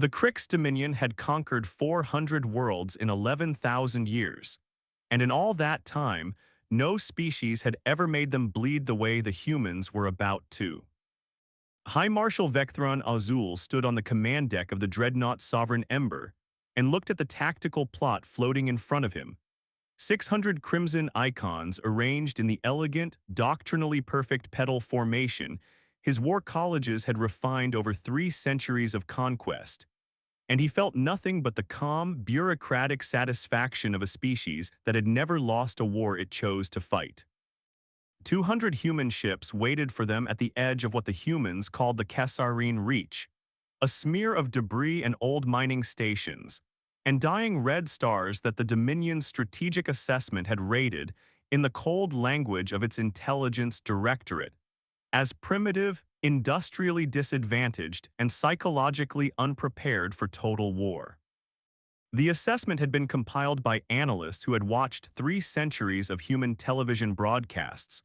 The Kryx Dominion had conquered 400 worlds in 11,000 years, and in all that time, no species had ever made them bleed the way the humans were about to. High Marshal Vectron Azul stood on the command deck of the dreadnought Sovereign Ember and looked at the tactical plot floating in front of him. 600 crimson icons arranged in the elegant, doctrinally perfect petal formation his war colleges had refined over 3 centuries of conquest, and he felt nothing but the calm, bureaucratic satisfaction of a species that had never lost a war it chose to fight. 200 human ships waited for them at the edge of what the humans called the Kasarine Reach, a smear of debris and old mining stations, and dying red stars that the Dominion's strategic assessment had rated, in the cold language of its intelligence directorate, as primitive, industrially disadvantaged, and psychologically unprepared for total war. The assessment had been compiled by analysts who had watched 3 centuries of human television broadcasts,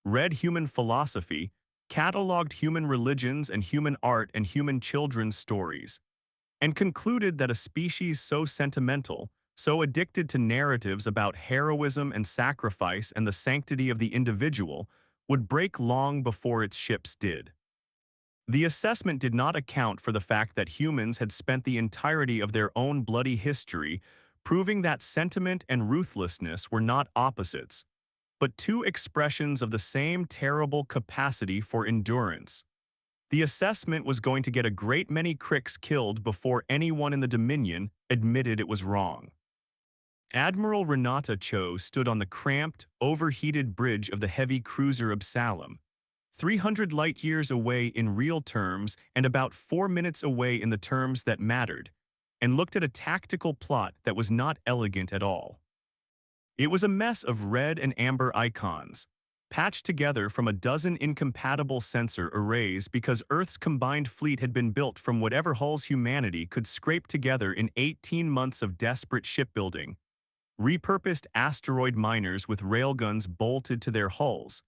read human philosophy, cataloged human religions and human art and human children's stories, and concluded that a species so sentimental, so addicted to narratives about heroism and sacrifice and the sanctity of the individual, would break long before its ships did. The assessment did not account for the fact that humans had spent the entirety of their own bloody history proving that sentiment and ruthlessness were not opposites, but two expressions of the same terrible capacity for endurance. The assessment was going to get a great many Kryx killed before anyone in the Dominion admitted it was wrong. Admiral Renata Cho stood on the cramped, overheated bridge of the heavy cruiser Absalom, 300 light-years away in real terms and about 4 minutes away in the terms that mattered, and looked at a tactical plot that was not elegant at all. It was a mess of red and amber icons, patched together from a dozen incompatible sensor arrays because Earth's combined fleet had been built from whatever hulls humanity could scrape together in 18 months of desperate shipbuilding. Repurposed asteroid miners with railguns bolted to their hulls,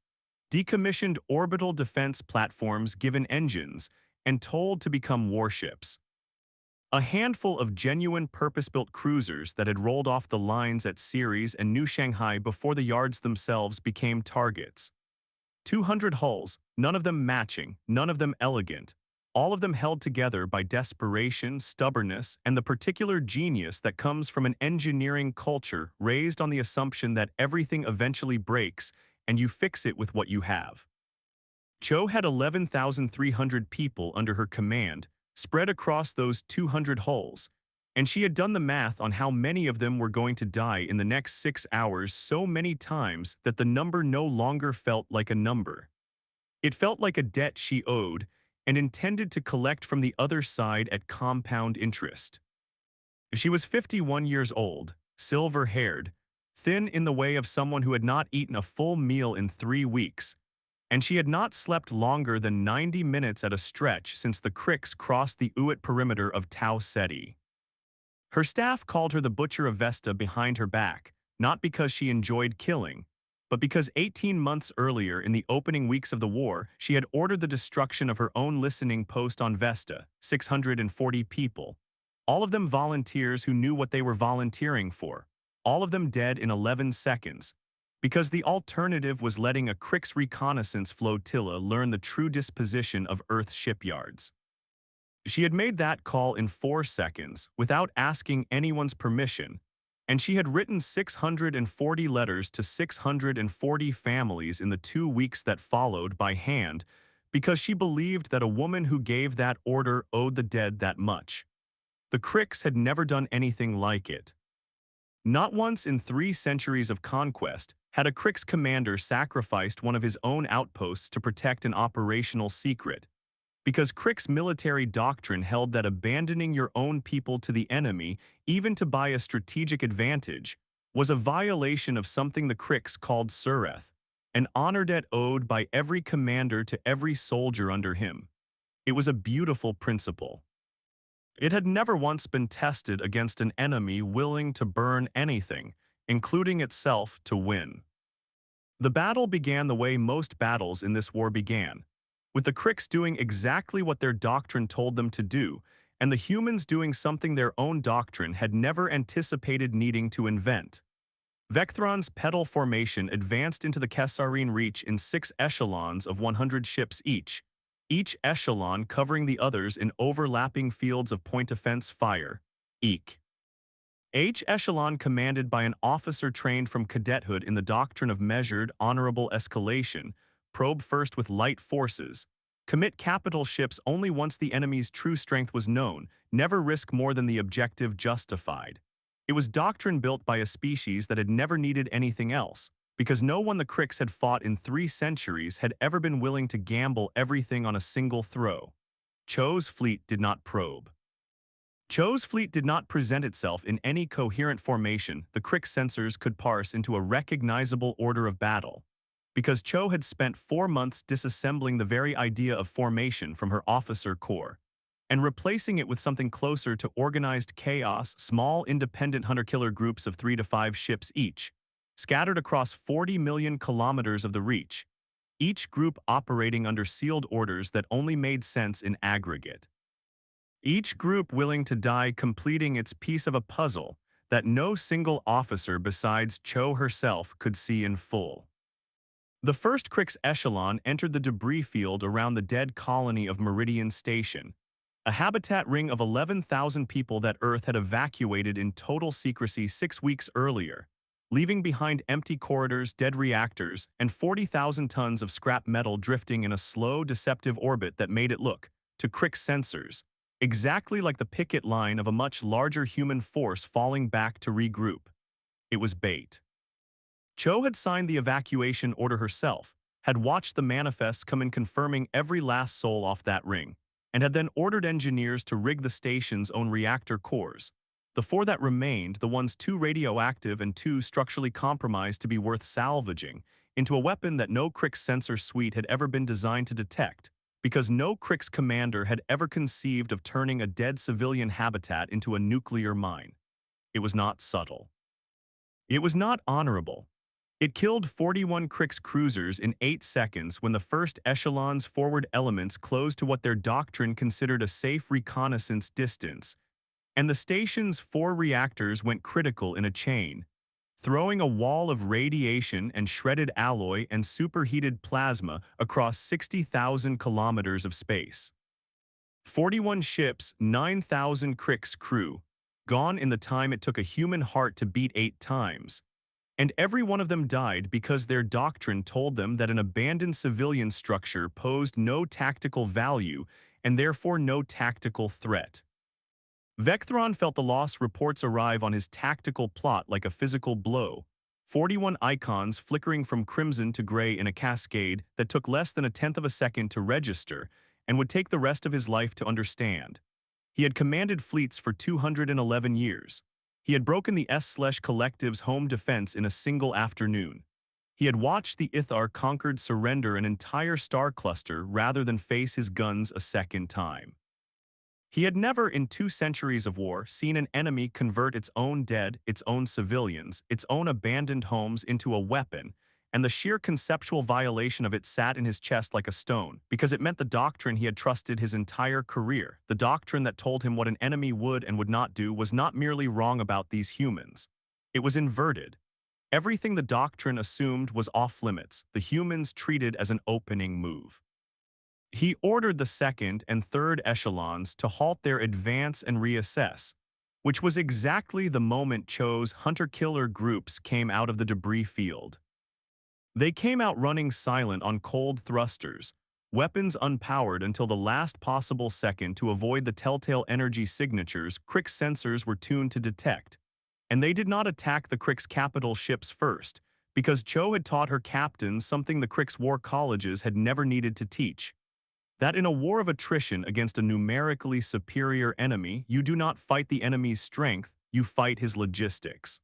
decommissioned orbital defense platforms given engines, and told to become warships. A handful of genuine purpose-built cruisers that had rolled off the lines at Ceres and New Shanghai before the yards themselves became targets. 200 hulls, none of them matching, none of them elegant, all of them held together by desperation, stubbornness, and the particular genius that comes from an engineering culture raised on the assumption that everything eventually breaks and you fix it with what you have. Cho had 11,300 people under her command, spread across those 200 hulls, and she had done the math on how many of them were going to die in the next 6 hours so many times that the number no longer felt like a number. It felt like a debt she owed and intended to collect from the other side at compound interest. She was 51 years old, silver-haired, thin in the way of someone who had not eaten a full meal in 3 weeks, and she had not slept longer than 90 minutes at a stretch since the Kryx crossed the Uit perimeter of Tau Ceti. Her staff called her the Butcher of Vesta behind her back, not because she enjoyed killing, but because 18 months earlier in the opening weeks of the war, she had ordered the destruction of her own listening post on Vesta, 640 people, all of them volunteers who knew what they were volunteering for, all of them dead in 11 seconds, because the alternative was letting a Kryx reconnaissance flotilla learn the true disposition of Earth's shipyards. She had made that call in 4 seconds, without asking anyone's permission, and she had written 640 letters to 640 families in the 2 weeks that followed by hand, because she believed that a woman who gave that order owed the dead that much. The Kryx had never done anything like it. Not once in 3 centuries of conquest had a Kryx commander sacrificed one of his own outposts to protect an operational secret, because Kryx military doctrine held that abandoning your own people to the enemy, even to buy a strategic advantage, was a violation of something the Kryx called Sureth, an honor debt owed by every commander to every soldier under him. It was a beautiful principle. It had never once been tested against an enemy willing to burn anything, including itself, to win. The battle began the way most battles in this war began, with the Kryx doing exactly what their doctrine told them to do, and the humans doing something their own doctrine had never anticipated needing to invent. Vectron's petal formation advanced into the Kesarine Reach in 6 echelons of 100 ships each echelon covering the others in overlapping fields of point-defense fire, each. H echelon commanded by an officer trained from cadethood in the doctrine of measured, honorable escalation, probe first with light forces, commit capital ships only once the enemy's true strength was known, never risk more than the objective justified. It was doctrine built by a species that had never needed anything else, because no one the Kryx had fought in 3 centuries had ever been willing to gamble everything on a single throw. Cho's fleet did not probe. Cho's fleet did not present itself in any coherent formation the Kryx sensors could parse into a recognizable order of battle, because Cho had spent 4 months disassembling the very idea of formation from her officer corps, and replacing it with something closer to organized chaos, small independent hunter-killer groups of 3 to 5 ships each, scattered across 40 million kilometers of the Reach, each group operating under sealed orders that only made sense in aggregate. Each group willing to die completing its piece of a puzzle that no single officer besides Cho herself could see in full. The first Kryx echelon entered the debris field around the dead colony of Meridian Station, a habitat ring of 11,000 people that Earth had evacuated in total secrecy 6 weeks earlier, leaving behind empty corridors, dead reactors, and 40,000 tons of scrap metal drifting in a slow, deceptive orbit that made it look, to Kryx sensors, exactly like the picket line of a much larger human force falling back to regroup. It was bait. Cho had signed the evacuation order herself, had watched the manifests come in confirming every last soul off that ring, and had then ordered engineers to rig the station's own reactor cores, the 4 that remained, the ones too radioactive and too structurally compromised to be worth salvaging, into a weapon that no Kryx sensor suite had ever been designed to detect, because no Kryx commander had ever conceived of turning a dead civilian habitat into a nuclear mine. It was not subtle. It was not honorable. It killed 41 Kryx cruisers in 8 seconds when the first echelon's forward elements closed to what their doctrine considered a safe reconnaissance distance, and the station's 4 reactors went critical in a chain, throwing a wall of radiation and shredded alloy and superheated plasma across 60,000 kilometers of space. 41 ships, 9,000 Kryx crew, gone in the time it took a human heart to beat 8 times. And every one of them died because their doctrine told them that an abandoned civilian structure posed no tactical value and therefore no tactical threat. Vectron felt the loss reports arrive on his tactical plot like a physical blow, 41 icons flickering from crimson to gray in a cascade that took less than 1/10 of a second to register and would take the rest of his life to understand. He had commanded fleets for 211 years. He had broken the S/Collective's home defense in a single afternoon. He had watched the Ithar conquered surrender an entire star cluster rather than face his guns a second time. He had never, in 2 centuries of war, seen an enemy convert its own dead, its own civilians, its own abandoned homes into a weapon, and the sheer conceptual violation of it sat in his chest like a stone, because it meant the doctrine he had trusted his entire career, the doctrine that told him what an enemy would and would not do, was not merely wrong about these humans. It was inverted. Everything the doctrine assumed was off-limits, the humans treated as an opening move. He ordered the 2nd and 3rd echelons to halt their advance and reassess, which was exactly the moment Cho's hunter-killer groups came out of the debris field. They came out running silent on cold thrusters, weapons unpowered until the last possible second to avoid the telltale energy signatures Kryx sensors were tuned to detect. And they did not attack the Kryx capital ships first, because Cho had taught her captains something the Kryx war colleges had never needed to teach. That in a war of attrition against a numerically superior enemy, you do not fight the enemy's strength, you fight his logistics.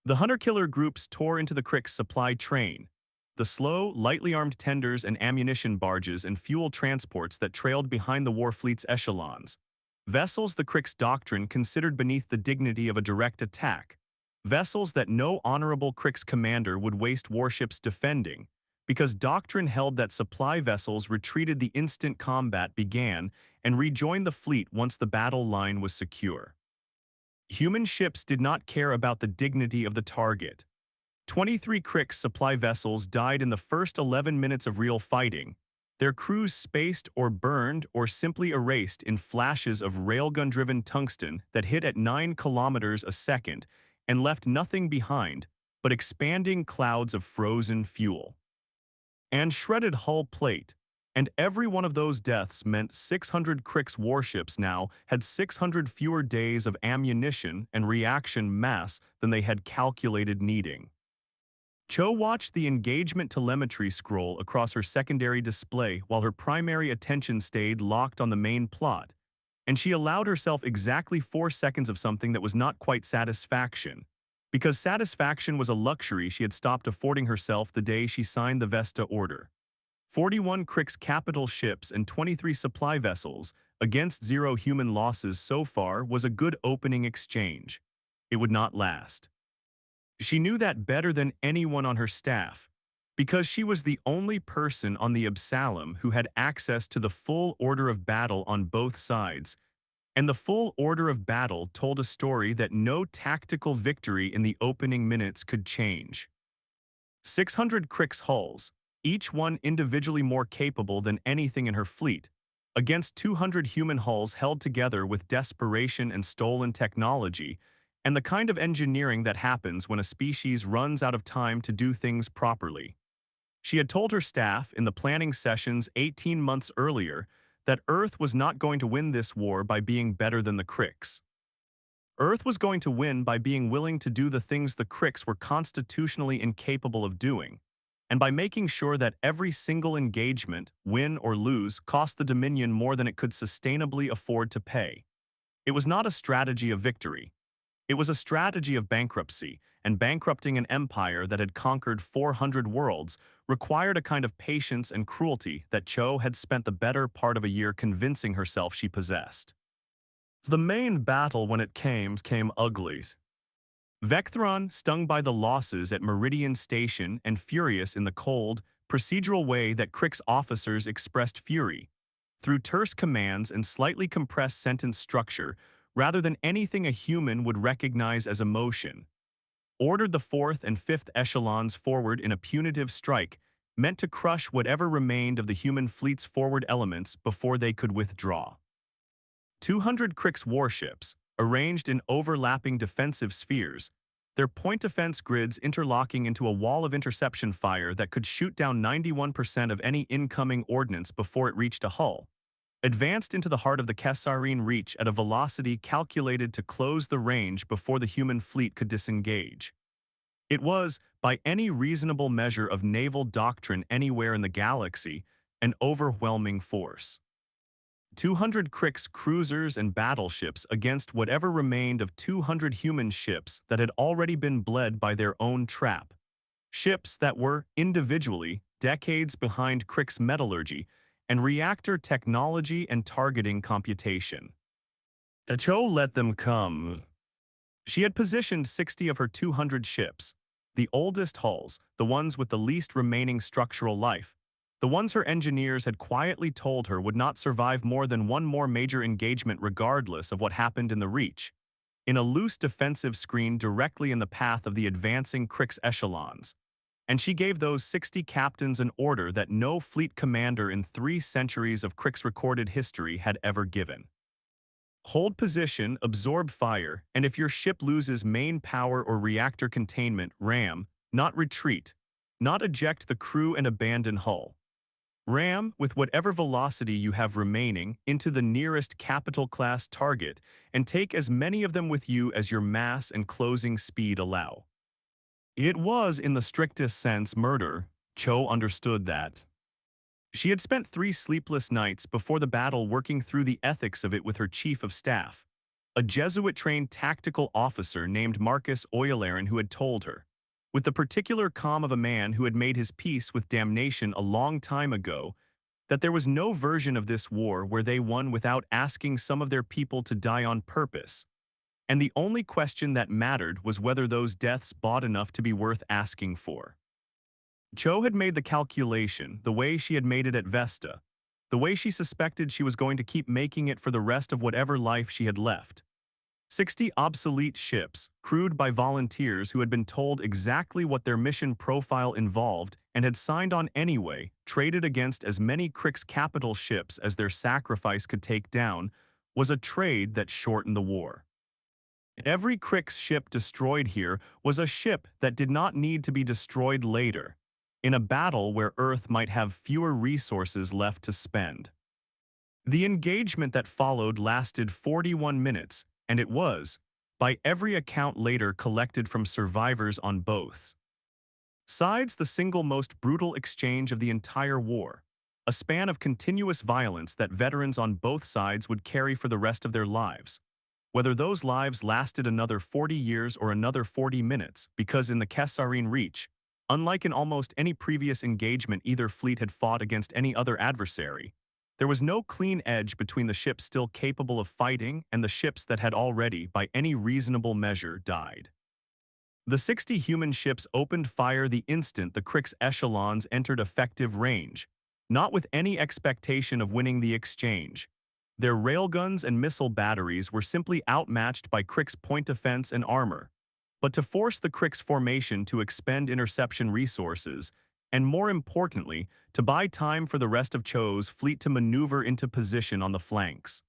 The hunter-killer groups tore into the Kryx supply train, the slow, lightly armed tenders and ammunition barges and fuel transports that trailed behind the war fleet's echelons. Vessels the Kryx doctrine considered beneath the dignity of a direct attack. Vessels that no honorable Kryx commander would waste warships defending, because doctrine held that supply vessels retreated the instant combat began and rejoined the fleet once the battle line was secure. Human ships did not care about the dignity of the target. 23 Kryx supply vessels died in the first 11 minutes of real fighting, their crews spaced or burned or simply erased in flashes of railgun-driven tungsten that hit at 9 kilometers a second and left nothing behind but expanding clouds of frozen fuel and shredded hull plate, and every one of those deaths meant 600 Kryx warships now had 600 fewer days of ammunition and reaction mass than they had calculated needing. Cho watched the engagement telemetry scroll across her secondary display while her primary attention stayed locked on the main plot, and she allowed herself exactly 4 seconds of something that was not quite satisfaction, because satisfaction was a luxury she had stopped affording herself the day she signed the Vesta order. 41 Kryx capital ships and 23 supply vessels against 0 human losses so far was a good opening exchange. It would not last. She knew that better than anyone on her staff, because she was the only person on the Absalom who had access to the full order of battle on both sides, and the full order of battle told a story that no tactical victory in the opening minutes could change. 600 Kryx hulls, each one individually more capable than anything in her fleet, against 200 human hulls held together with desperation and stolen technology, and the kind of engineering that happens when a species runs out of time to do things properly. She had told her staff in the planning sessions 18 months earlier that Earth was not going to win this war by being better than the Kryx. Earth was going to win by being willing to do the things the Kryx were constitutionally incapable of doing, and by making sure that every single engagement, win or lose, cost the Dominion more than it could sustainably afford to pay. It was not a strategy of victory. It was a strategy of bankruptcy, and bankrupting an empire that had conquered 400 worlds required a kind of patience and cruelty that Cho had spent the better part of a year convincing herself she possessed. The main battle, when it came ugly. Vectron, stung by the losses at Meridian Station and furious in the cold, procedural way that Kryx officers expressed fury, through terse commands and slightly compressed sentence structure, rather than anything a human would recognize as emotion, ordered the 4th and 5th echelons forward in a punitive strike meant to crush whatever remained of the human fleet's forward elements before they could withdraw. 200 Kryx warships, arranged in overlapping defensive spheres, their point defense grids interlocking into a wall of interception fire that could shoot down 91% of any incoming ordnance before it reached a hull, advanced into the heart of the Kesarine Reach at a velocity calculated to close the range before the human fleet could disengage. It was, by any reasonable measure of naval doctrine anywhere in the galaxy, an overwhelming force. 200 Kryx cruisers and battleships against whatever remained of 200 human ships that had already been bled by their own trap. Ships that were, individually, decades behind Kryx metallurgy and reactor technology and targeting computation. Cho let them come. She had positioned 60 of her 200 ships, the oldest hulls, the ones with the least remaining structural life, the ones her engineers had quietly told her would not survive more than one more major engagement regardless of what happened in the Reach, in a loose defensive screen directly in the path of the advancing Kryx echelons. And she gave those 60 captains an order that no fleet commander in 3 centuries of Kryx recorded history had ever given. Hold position, absorb fire, and if your ship loses main power or reactor containment, ram, not retreat, not eject the crew and abandon hull. Ram, with whatever velocity you have remaining, into the nearest capital-class target and take as many of them with you as your mass and closing speed allow. It was, in the strictest sense, murder. Cho understood that. She had spent 3 sleepless nights before the battle working through the ethics of it with her chief of staff, a Jesuit-trained tactical officer named Marcus Oyelaran, who had told her, with the particular calm of a man who had made his peace with damnation a long time ago, that there was no version of this war where they won without asking some of their people to die on purpose, and the only question that mattered was whether those deaths bought enough to be worth asking for. Cho had made the calculation the way she had made it at Vesta, the way she suspected she was going to keep making it for the rest of whatever life she had left. 60 obsolete ships, crewed by volunteers who had been told exactly what their mission profile involved and had signed on anyway, traded against as many Kryx capital ships as their sacrifice could take down, was a trade that shortened the war. Every Kryx ship destroyed here was a ship that did not need to be destroyed later, in a battle where Earth might have fewer resources left to spend. The engagement that followed lasted 41 minutes, and it was, by every account later collected from survivors on both sides, the single most brutal exchange of the entire war, a span of continuous violence that veterans on both sides would carry for the rest of their lives. Whether those lives lasted another 40 years or another 40 minutes, because in the Kesarine Reach, unlike in almost any previous engagement either fleet had fought against any other adversary, there was no clean edge between the ships still capable of fighting and the ships that had already, by any reasonable measure, died. The 60 human ships opened fire the instant the Kryx echelons entered effective range, not with any expectation of winning the exchange. Their railguns and missile batteries were simply outmatched by Kryx point defense and armor. But to force the Kryx formation to expend interception resources, and more importantly, to buy time for the rest of Cho's fleet to maneuver into position on the flanks.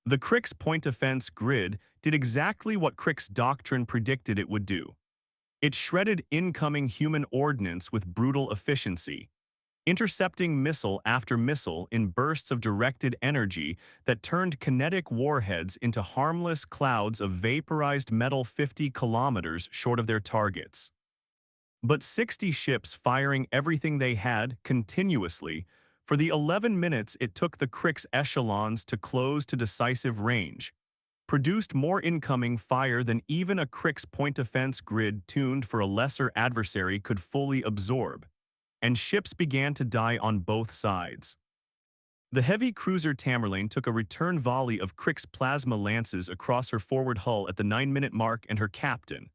The Kryx point defense grid did exactly what Kryx doctrine predicted it would do. It shredded incoming human ordnance with brutal efficiency, intercepting missile after missile in bursts of directed energy that turned kinetic warheads into harmless clouds of vaporized metal 50 kilometers short of their targets. But 60 ships firing everything they had continuously for the 11 minutes it took the Kryx echelons to close to decisive range, produced more incoming fire than even a Kryx point defense grid tuned for a lesser adversary could fully absorb, and ships began to die on both sides. The heavy cruiser Tamerlane took a return volley of Kryx plasma lances across her forward hull at the 9-minute mark, and her captain,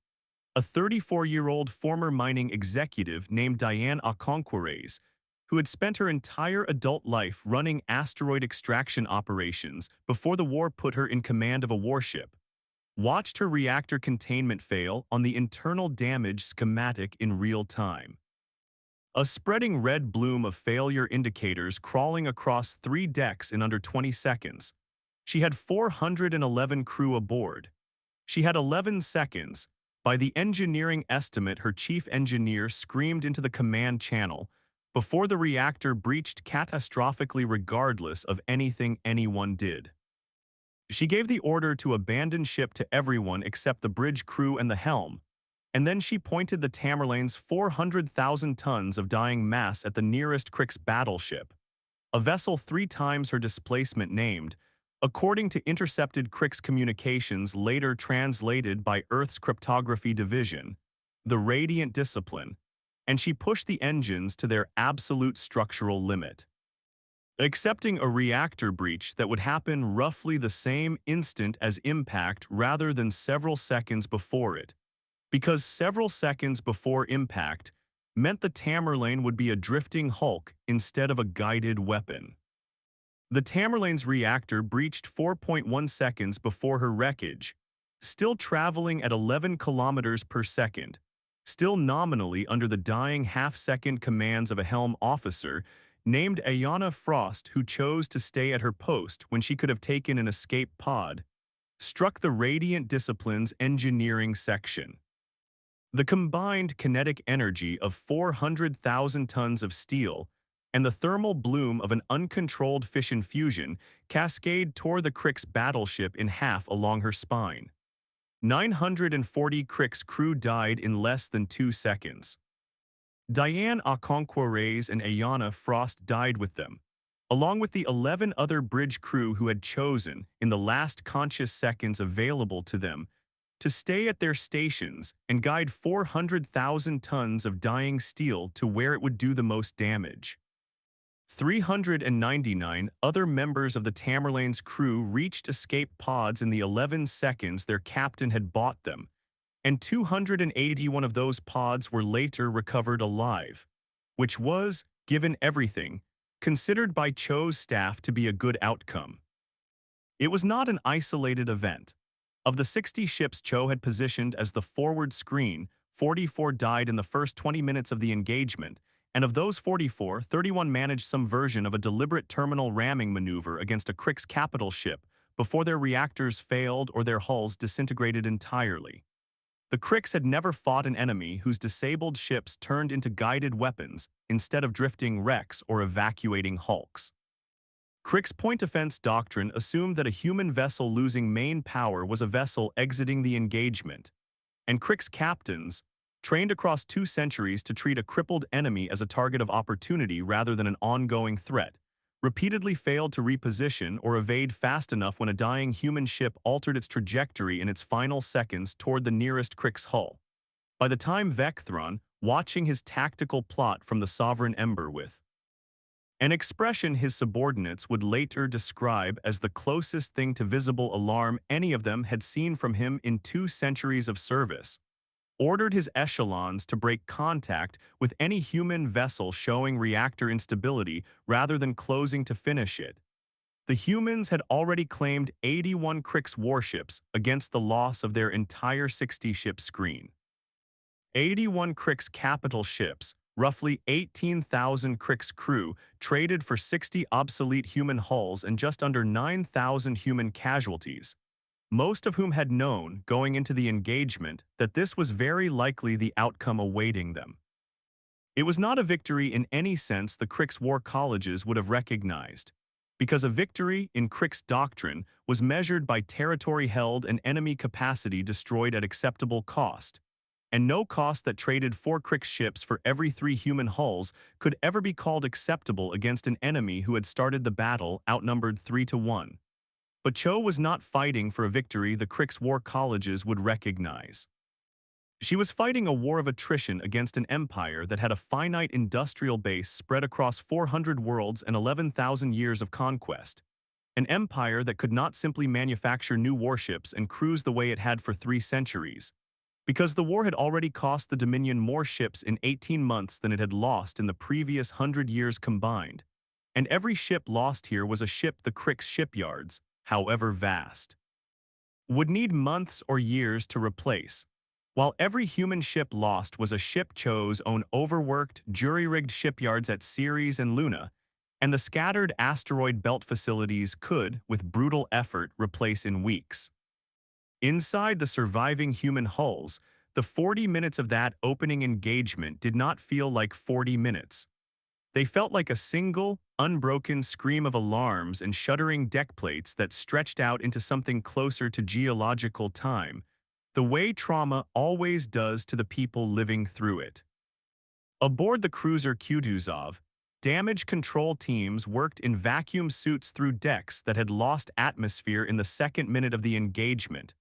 a 34-year-old former mining executive named Diane Okonkwo, who had spent her entire adult life running asteroid extraction operations before the war put her in command of a warship, watched her reactor containment fail on the internal damage schematic in real time. A spreading red bloom of failure indicators crawling across 3 decks in under 20 seconds. She had 411 crew aboard. She had 11 seconds. By the engineering estimate, her chief engineer screamed into the command channel before the reactor breached catastrophically regardless of anything anyone did. She gave the order to abandon ship to everyone except the bridge crew and the helm, and then she pointed the Tamerlane's 400,000 tons of dying mass at the nearest Kryx battleship, a vessel 3 times her displacement named, according to intercepted Kryx communications later translated by Earth's cryptography division, the Radiant Discipline, and she pushed the engines to their absolute structural limit, accepting a reactor breach that would happen roughly the same instant as impact rather than several seconds before it, because several seconds before impact meant the Tamerlane would be a drifting hulk instead of a guided weapon. The Tamerlane's reactor breached 4.1 seconds before her wreckage, still traveling at 11 kilometers per second, still nominally under the dying half-second commands of a helm officer named Ayanna Frost, who chose to stay at her post when she could have taken an escape pod, struck the Radiant Discipline's engineering section. The combined kinetic energy of 400,000 tons of steel and the thermal bloom of an uncontrolled fission fusion cascade tore the Kryx battleship in half along her spine. 940 Kryx crew died in less than 2 seconds. Diane Okonkwo and Ayanna Frost died with them, along with the 11 other bridge crew who had chosen, in the last conscious seconds available to them, to stay at their stations and guide 400,000 tons of dying steel to where it would do the most damage. 399 other members of the Tamerlane's crew reached escape pods in the 11 seconds their captain had bought them, and 281 of those pods were later recovered alive, which was, given everything, considered by Cho's staff to be a good outcome. It was not an isolated event. Of the 60 ships Cho had positioned as the forward screen, 44 died in the first 20 minutes of the engagement, and of those 44, 31 managed some version of a deliberate terminal ramming maneuver against a Kryx capital ship before their reactors failed or their hulls disintegrated entirely. The Kryx had never fought an enemy whose disabled ships turned into guided weapons instead of drifting wrecks or evacuating hulks. Kryx point defense doctrine assumed that a human vessel losing main power was a vessel exiting the engagement, and Kryx captains, trained across 2 centuries to treat a crippled enemy as a target of opportunity rather than an ongoing threat, repeatedly failed to reposition or evade fast enough when a dying human ship altered its trajectory in its final seconds toward the nearest Kryx hull. By the time Vecthron, watching his tactical plot from the Sovereign Ember with an expression his subordinates would later describe as the closest thing to visible alarm any of them had seen from him in 2 centuries of service, ordered his echelons to break contact with any human vessel showing reactor instability rather than closing to finish it. The humans had already claimed 81 Kryx warships against the loss of their entire 60-ship screen. 81 Kryx capital ships, roughly 18,000 Kryx crew, traded for 60 obsolete human hulls and just under 9,000 human casualties, most of whom had known, going into the engagement, that this was very likely the outcome awaiting them. It was not a victory in any sense the Kryx war colleges would have recognized, because a victory in Kryx doctrine was measured by territory held and enemy capacity destroyed at acceptable cost, and no cost that traded 4 Kryx ships for every 3 human hulls could ever be called acceptable against an enemy who had started the battle outnumbered 3-1. But Cho was not fighting for a victory the Kryx war colleges would recognize. She was fighting a war of attrition against an empire that had a finite industrial base spread across 400 worlds and 11,000 years of conquest. An empire that could not simply manufacture new warships and cruise the way it had for 3 centuries, because the war had already cost the Dominion more ships in 18 months than it had lost in the previous 100 years combined. And every ship lost here was a ship the Kryx shipyards, however vast, would need months or years to replace, while every human ship lost was a ship Cho's own overworked, jury-rigged shipyards at Ceres and Luna, and the scattered asteroid belt facilities could, with brutal effort, replace in weeks. Inside the surviving human hulls, the 40 minutes of that opening engagement did not feel like 40 minutes. They felt like a single, unbroken scream of alarms and shuddering deck plates that stretched out into something closer to geological time, the way trauma always does to the people living through it. Aboard the cruiser Kutuzov, damage control teams worked in vacuum suits through decks that had lost atmosphere in the second minute of the engagement,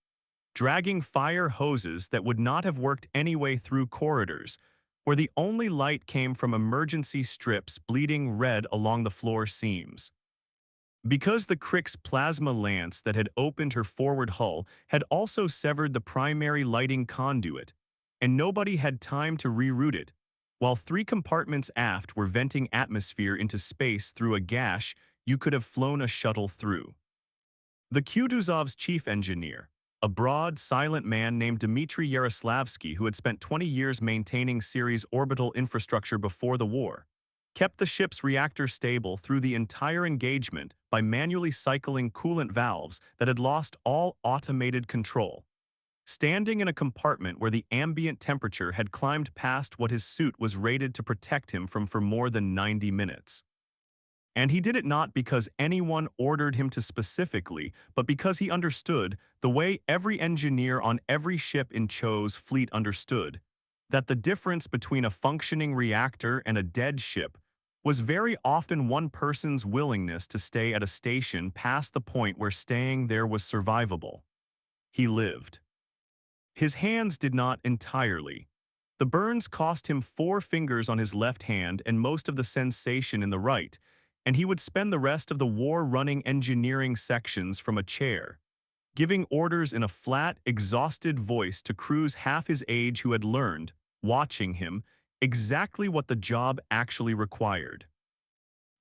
dragging fire hoses that would not have worked anyway through corridors, where the only light came from emergency strips bleeding red along the floor seams. Because the Kryx plasma lance that had opened her forward hull had also severed the primary lighting conduit, and nobody had time to reroute it, while 3 compartments aft were venting atmosphere into space through a gash you could have flown a shuttle through. The Kutuzov's chief engineer, a broad, silent man named Dmitry Yaroslavsky who had spent 20 years maintaining Ceres' orbital infrastructure before the war, kept the ship's reactor stable through the entire engagement by manually cycling coolant valves that had lost all automated control, standing in a compartment where the ambient temperature had climbed past what his suit was rated to protect him from for more than 90 minutes. And he did it not because anyone ordered him to specifically, but because he understood, the way every engineer on every ship in Cho's fleet understood, that the difference between a functioning reactor and a dead ship was very often one person's willingness to stay at a station past the point where staying there was survivable. He lived. His hands did not entirely. The burns cost him 4 fingers on his left hand and most of the sensation in the right, and he would spend the rest of the war running engineering sections from a chair, giving orders in a flat, exhausted voice to crews half his age who had learned, watching him, exactly what the job actually required.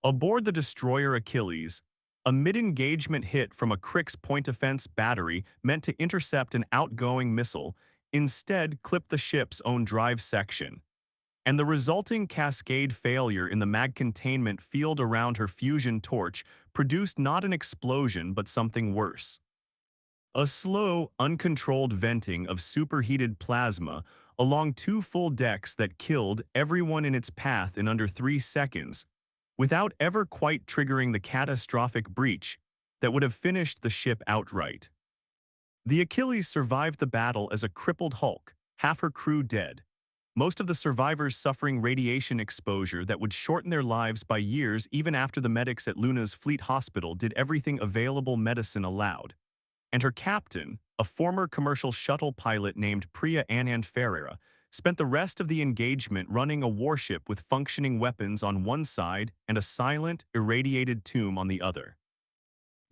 Aboard the destroyer Achilles, a mid-engagement hit from a Kryx point-defense battery meant to intercept an outgoing missile instead clipped the ship's own drive section, and the resulting cascade failure in the mag containment field around her fusion torch produced not an explosion but something worse. A slow, uncontrolled venting of superheated plasma along two full decks that killed everyone in its path in under 3 seconds, without ever quite triggering the catastrophic breach that would have finished the ship outright. The Achilles survived the battle as a crippled hulk, half her crew dead, most of the survivors suffering radiation exposure that would shorten their lives by years even after the medics at Luna's fleet hospital did everything available medicine allowed. And her captain, a former commercial shuttle pilot named Priya Anand Ferreira, spent the rest of the engagement running a warship with functioning weapons on one side and a silent, irradiated tomb on the other,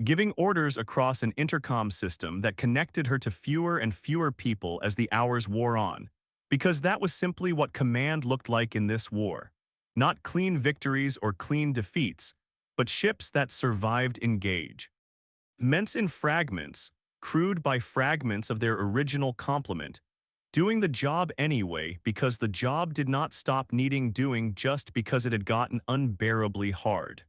giving orders across an intercom system that connected her to fewer and fewer people as the hours wore on, because that was simply what command looked like in this war. Not clean victories or clean defeats, but ships that survived engage. Immense in fragments, crewed by fragments of their original complement, doing the job anyway because the job did not stop needing doing just because it had gotten unbearably hard.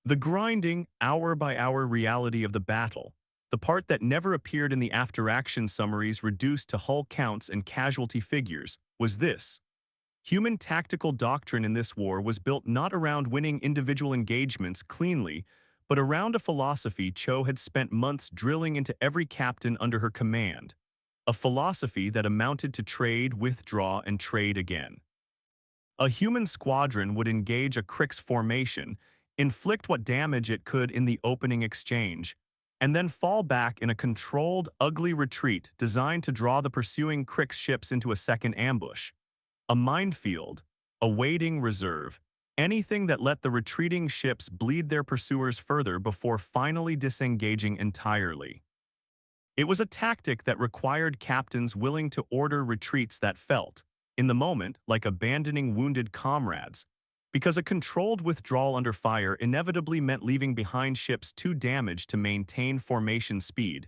The grinding, hour-by-hour reality of the battle, the part that never appeared in the after-action summaries reduced to hull counts and casualty figures, was this. Human tactical doctrine in this war was built not around winning individual engagements cleanly, but around a philosophy Cho had spent months drilling into every captain under her command. A philosophy that amounted to trade, withdraw, and trade again. A human squadron would engage a Kryx formation, inflict what damage it could in the opening exchange, and then fall back in a controlled, ugly retreat designed to draw the pursuing Kryx ships into a second ambush. A minefield, a waiting reserve, anything that let the retreating ships bleed their pursuers further before finally disengaging entirely. It was a tactic that required captains willing to order retreats that felt, in the moment, like abandoning wounded comrades, because a controlled withdrawal under fire inevitably meant leaving behind ships too damaged to maintain formation speed.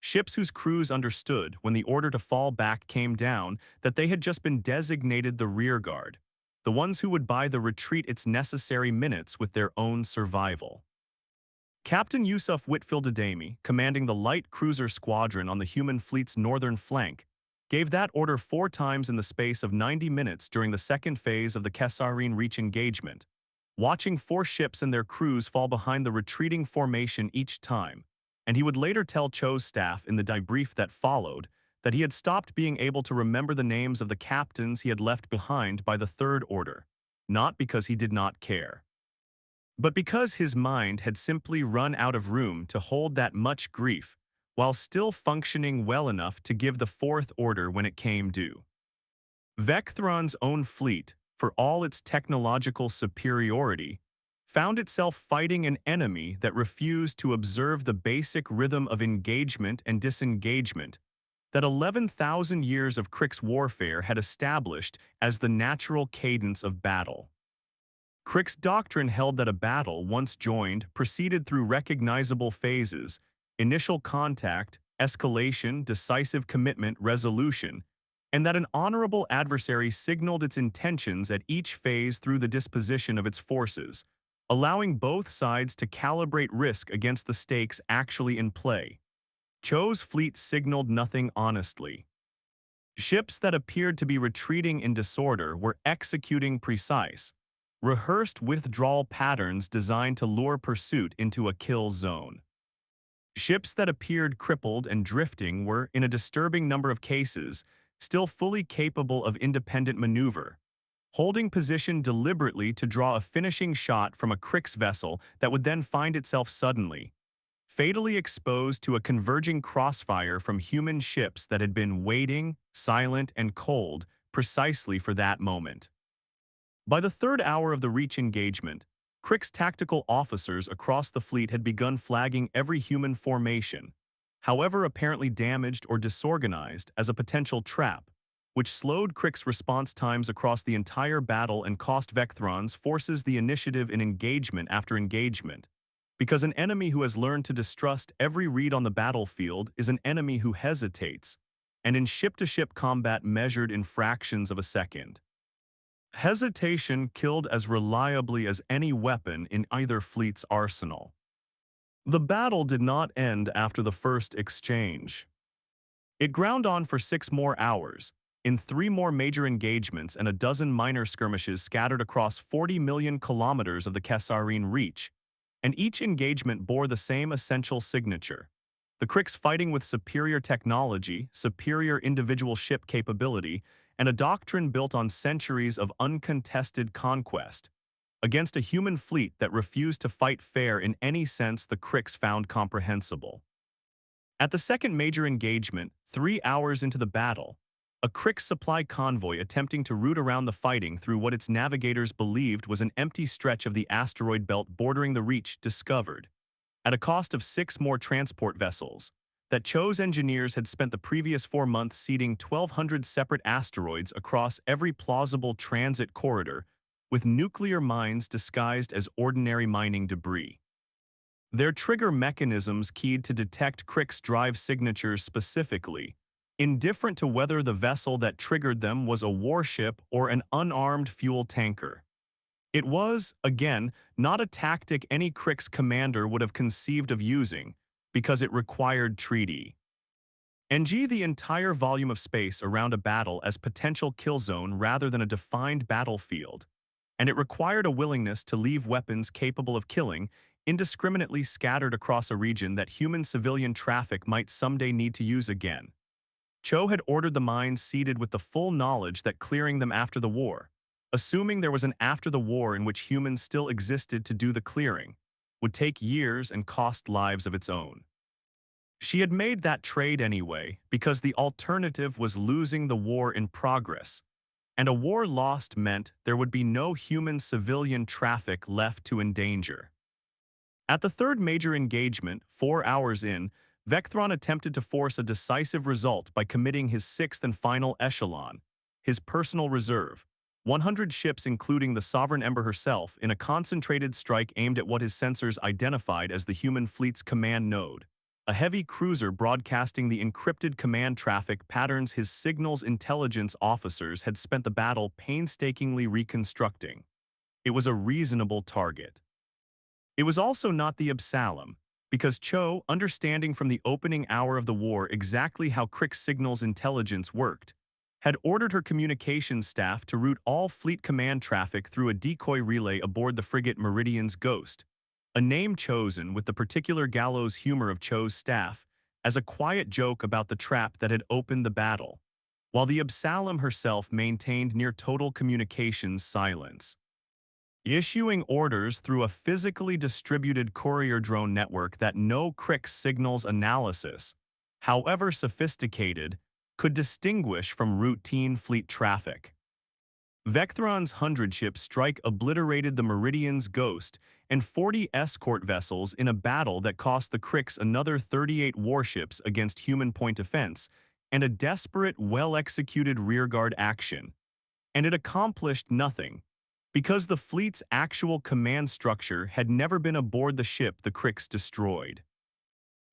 Ships whose crews understood, when the order to fall back came down, that they had just been designated the rearguard, the ones who would buy the retreat its necessary minutes with their own survival. Captain Yusuf Whitfield Adami, commanding the light cruiser squadron on the human fleet's northern flank, gave that order 4 times in the space of 90 minutes during the second phase of the Kesarine Reach engagement, watching 4 ships and their crews fall behind the retreating formation each time, and he would later tell Cho's staff in the debrief that followed that he had stopped being able to remember the names of the captains he had left behind by the third order, not because he did not care, but because his mind had simply run out of room to hold that much grief while still functioning well enough to give the fourth order when it came due. Vectron's own fleet, for all its technological superiority, found itself fighting an enemy that refused to observe the basic rhythm of engagement and disengagement that 11,000 years of Kryx warfare had established as the natural cadence of battle. Kryx doctrine held that a battle, once joined, proceeded through recognizable phases: initial contact, escalation, decisive commitment, resolution, and that an honorable adversary signaled its intentions at each phase through the disposition of its forces, allowing both sides to calibrate risk against the stakes actually in play. Cho's fleet signaled nothing honestly. Ships that appeared to be retreating in disorder were executing precise, rehearsed withdrawal patterns designed to lure pursuit into a kill zone. Ships that appeared crippled and drifting were, in a disturbing number of cases, still fully capable of independent maneuver, holding position deliberately to draw a finishing shot from a Kryx vessel that would then find itself suddenly, fatally exposed to a converging crossfire from human ships that had been waiting, silent, and cold precisely for that moment. By the third hour of the Reach engagement, Kryx tactical officers across the fleet had begun flagging every human formation, however apparently damaged or disorganized, as a potential trap, which slowed Kryx response times across the entire battle and cost Vectron's forces the initiative in engagement after engagement. Because an enemy who has learned to distrust every read on the battlefield is an enemy who hesitates, and in ship-to-ship combat measured in fractions of a second. Hesitation killed as reliably as any weapon in either fleet's arsenal. The battle did not end after the first exchange. It ground on for 6 more hours, in 3 more major engagements and a dozen minor skirmishes scattered across 40 million kilometers of the Kesarine Reach, and each engagement bore the same essential signature. The Kryx fighting with superior technology, superior individual ship capability, and a doctrine built on centuries of uncontested conquest, against a human fleet that refused to fight fair in any sense the Kryx found comprehensible. At the second major engagement, 3 hours into the battle, a Kryx supply convoy attempting to route around the fighting through what its navigators believed was an empty stretch of the asteroid belt bordering the Reach discovered, at a cost of 6 more transport vessels, that Cho's engineers had spent the previous 4 months seeding 1,200 separate asteroids across every plausible transit corridor, with nuclear mines disguised as ordinary mining debris. Their trigger mechanisms keyed to detect Kryx drive signatures specifically, indifferent to whether the vessel that triggered them was a warship or an unarmed fuel tanker. It was, again, not a tactic any Kryx commander would have conceived of using, because it required treaty. NG the entire volume of space around a battle as potential kill zone rather than a defined battlefield, and it required a willingness to leave weapons capable of killing indiscriminately scattered across a region that human civilian traffic might someday need to use again. Cho had ordered the mines seeded with the full knowledge that clearing them after the war, assuming there was an after the war in which humans still existed to do the clearing, would take years and cost lives of its own. She had made that trade anyway because the alternative was losing the war in progress, and a war lost meant there would be no human civilian traffic left to endanger. At the third major engagement, 4 hours in, Vectron attempted to force a decisive result by committing his 6th and final echelon, his personal reserve, 100 ships including the Sovereign Ember herself, in a concentrated strike aimed at what his sensors identified as the human fleet's command node, a heavy cruiser broadcasting the encrypted command traffic patterns his signals intelligence officers had spent the battle painstakingly reconstructing. It was a reasonable target. It was also not the Absalom, because Cho, understanding from the opening hour of the war exactly how Kryx signals intelligence worked, had ordered her communications staff to route all fleet command traffic through a decoy relay aboard the frigate Meridian's Ghost, a name chosen with the particular gallows humor of Cho's staff as a quiet joke about the trap that had opened the battle, while the Absalom herself maintained near-total communications silence. Issuing orders through a physically distributed courier drone network that no Kryx signals analysis, however sophisticated, could distinguish from routine fleet traffic. Vectron's 100-ship strike obliterated the Meridian's Ghost and 40 escort vessels in a battle that cost the Kryx another 38 warships against human point defense and a desperate, well-executed rearguard action. And it accomplished nothing, because the fleet's actual command structure had never been aboard the ship the Kryx destroyed.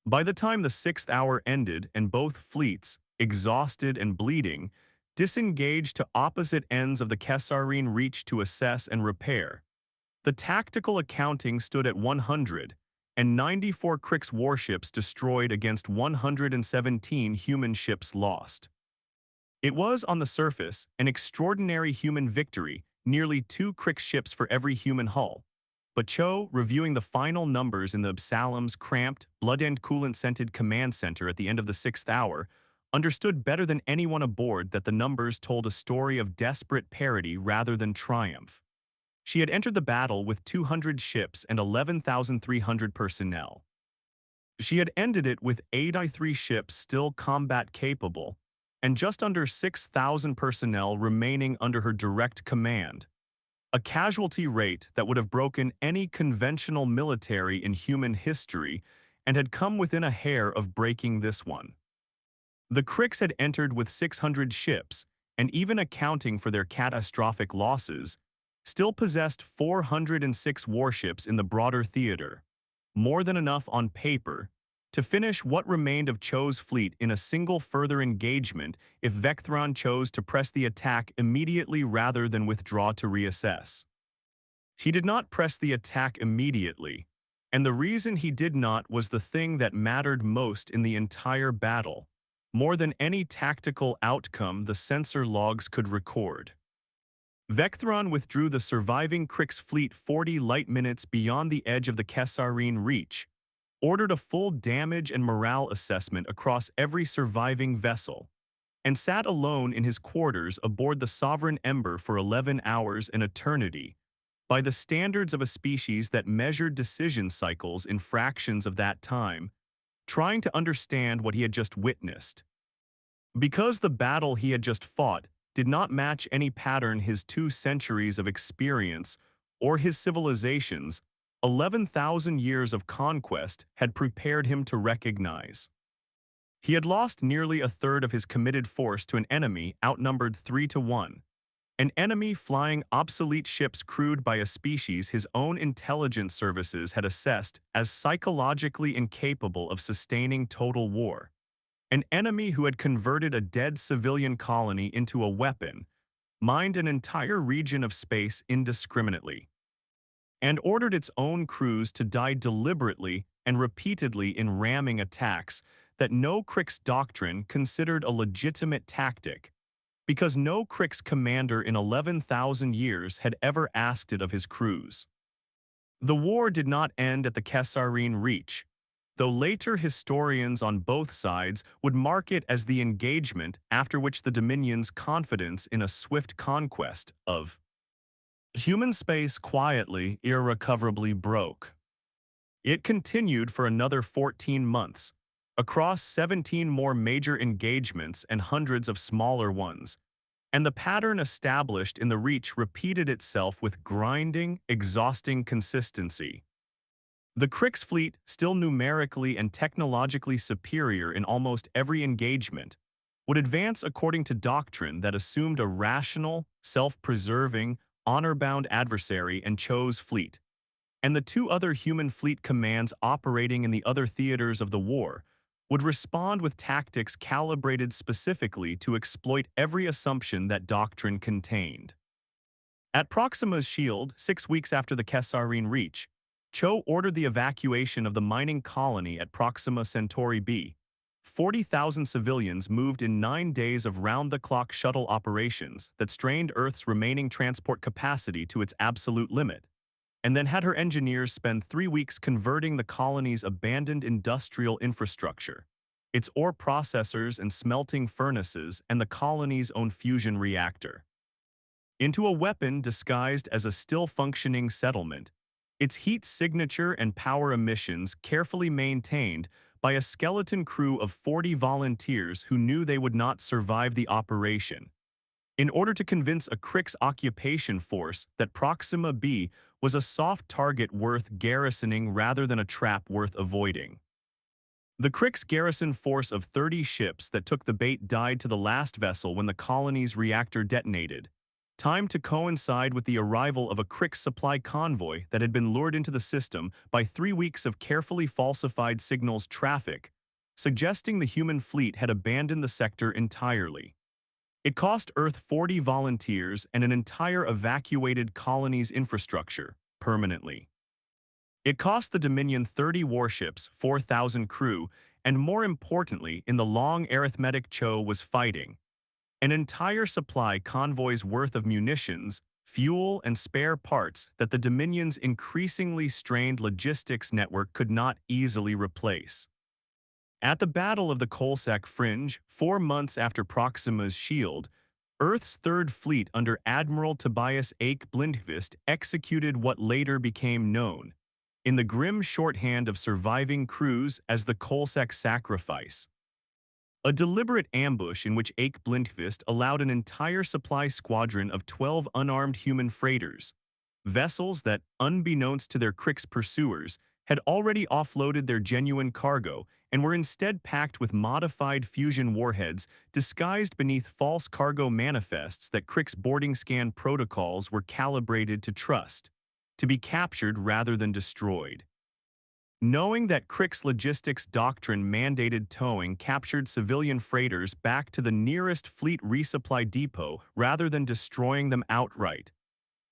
By the time the 6th hour ended and both fleets, exhausted and bleeding, disengaged to opposite ends of the Kesarine Reach to assess and repair, the tactical accounting stood at 100, and 94 Kryx warships destroyed against 117 human ships lost. It was, on the surface, an extraordinary human victory, nearly 2 Kryx ships for every human hull. But Cho, reviewing the final numbers in the Absalom's cramped, blood and coolant-scented command center at the end of the 6th hour, understood better than anyone aboard that the numbers told a story of desperate parity rather than triumph. She had entered the battle with 200 ships and 11,300 personnel. She had ended it with 83 ships still combat-capable, and just under 6,000 personnel remaining under her direct command, a casualty rate that would have broken any conventional military in human history and had come within a hair of breaking this one. The Kryx had entered with 600 ships, and even accounting for their catastrophic losses, still possessed 406 warships in the broader theater, more than enough on paper to finish what remained of Cho's fleet in a single further engagement if Vectron chose to press the attack immediately rather than withdraw to reassess. He did not press the attack immediately, and the reason he did not was the thing that mattered most in the entire battle, more than any tactical outcome the sensor logs could record. Vectron withdrew the surviving Kryx fleet 40 light minutes beyond the edge of the Kesarine Reach, ordered a full damage and morale assessment across every surviving vessel, and sat alone in his quarters aboard the Sovereign Ember for 11 hours an eternity, by the standards of a species that measured decision cycles in fractions of that time, trying to understand what he had just witnessed. Because the battle he had just fought did not match any pattern his 2 centuries of experience or his civilization's 11,000 years of conquest had prepared him to recognize. He had lost nearly a third of his committed force to an enemy outnumbered 3-1, an enemy flying obsolete ships crewed by a species his own intelligence services had assessed as psychologically incapable of sustaining total war, an enemy who had converted a dead civilian colony into a weapon, mined an entire region of space indiscriminately, and ordered its own crews to die deliberately and repeatedly in ramming attacks that no Kryx doctrine considered a legitimate tactic, because no Kryx commander in 11,000 years had ever asked it of his crews. The war did not end at the Kesarine Reach, though later historians on both sides would mark it as the engagement after which the Dominion's confidence in a swift conquest of human space quietly, irrecoverably broke. It continued for another 14 months, across 17 more major engagements and hundreds of smaller ones, and the pattern established in the Reach repeated itself with grinding, exhausting consistency. The Kryx fleet, still numerically and technologically superior in almost every engagement, would advance according to doctrine that assumed a rational, self-preserving, honor-bound adversary and Cho's fleet, and the 2 other human fleet commands operating in the other theaters of the war would respond with tactics calibrated specifically to exploit every assumption that doctrine contained. At Proxima's shield, 6 weeks after the Kesarine Reach, Cho ordered the evacuation of the mining colony at Proxima Centauri B. 40,000 civilians moved in 9 days of round-the-clock shuttle operations that strained Earth's remaining transport capacity to its absolute limit, and then had her engineers spend 3 weeks converting the colony's abandoned industrial infrastructure, its ore processors and smelting furnaces and the colony's own fusion reactor, into a weapon disguised as a still-functioning settlement, its heat signature and power emissions carefully maintained by a skeleton crew of 40 volunteers who knew they would not survive the operation, in order to convince a Kryx occupation force that Proxima B was a soft target worth garrisoning rather than a trap worth avoiding. The Kryx garrison force of 30 ships that took the bait died to the last vessel when the colony's reactor detonated, timed to coincide with the arrival of a Kryx supply convoy that had been lured into the system by 3 weeks of carefully falsified signals traffic, suggesting the human fleet had abandoned the sector entirely. It cost Earth 40 volunteers and an entire evacuated colony's infrastructure, permanently. It cost the Dominion 30 warships, 4,000 crew, and more importantly, in the long arithmetic Cho was fighting, an entire supply convoy's worth of munitions, fuel, and spare parts that the Dominion's increasingly strained logistics network could not easily replace. At the Battle of the Kolsak Fringe, 4 months after Proxima's shield, Earth's Third Fleet under Admiral Tobias Ake Blindqvist executed what later became known, in the grim shorthand of surviving crews, as the Kolsak Sacrifice. A deliberate ambush in which Ake Blindqvist allowed an entire supply squadron of 12 unarmed human freighters, vessels that, unbeknownst to their Kryx pursuers, had already offloaded their genuine cargo and were instead packed with modified fusion warheads disguised beneath false cargo manifests that Kryx boarding scan protocols were calibrated to trust, to be captured rather than destroyed. Knowing that Kryx logistics doctrine mandated towing captured civilian freighters back to the nearest fleet resupply depot rather than destroying them outright,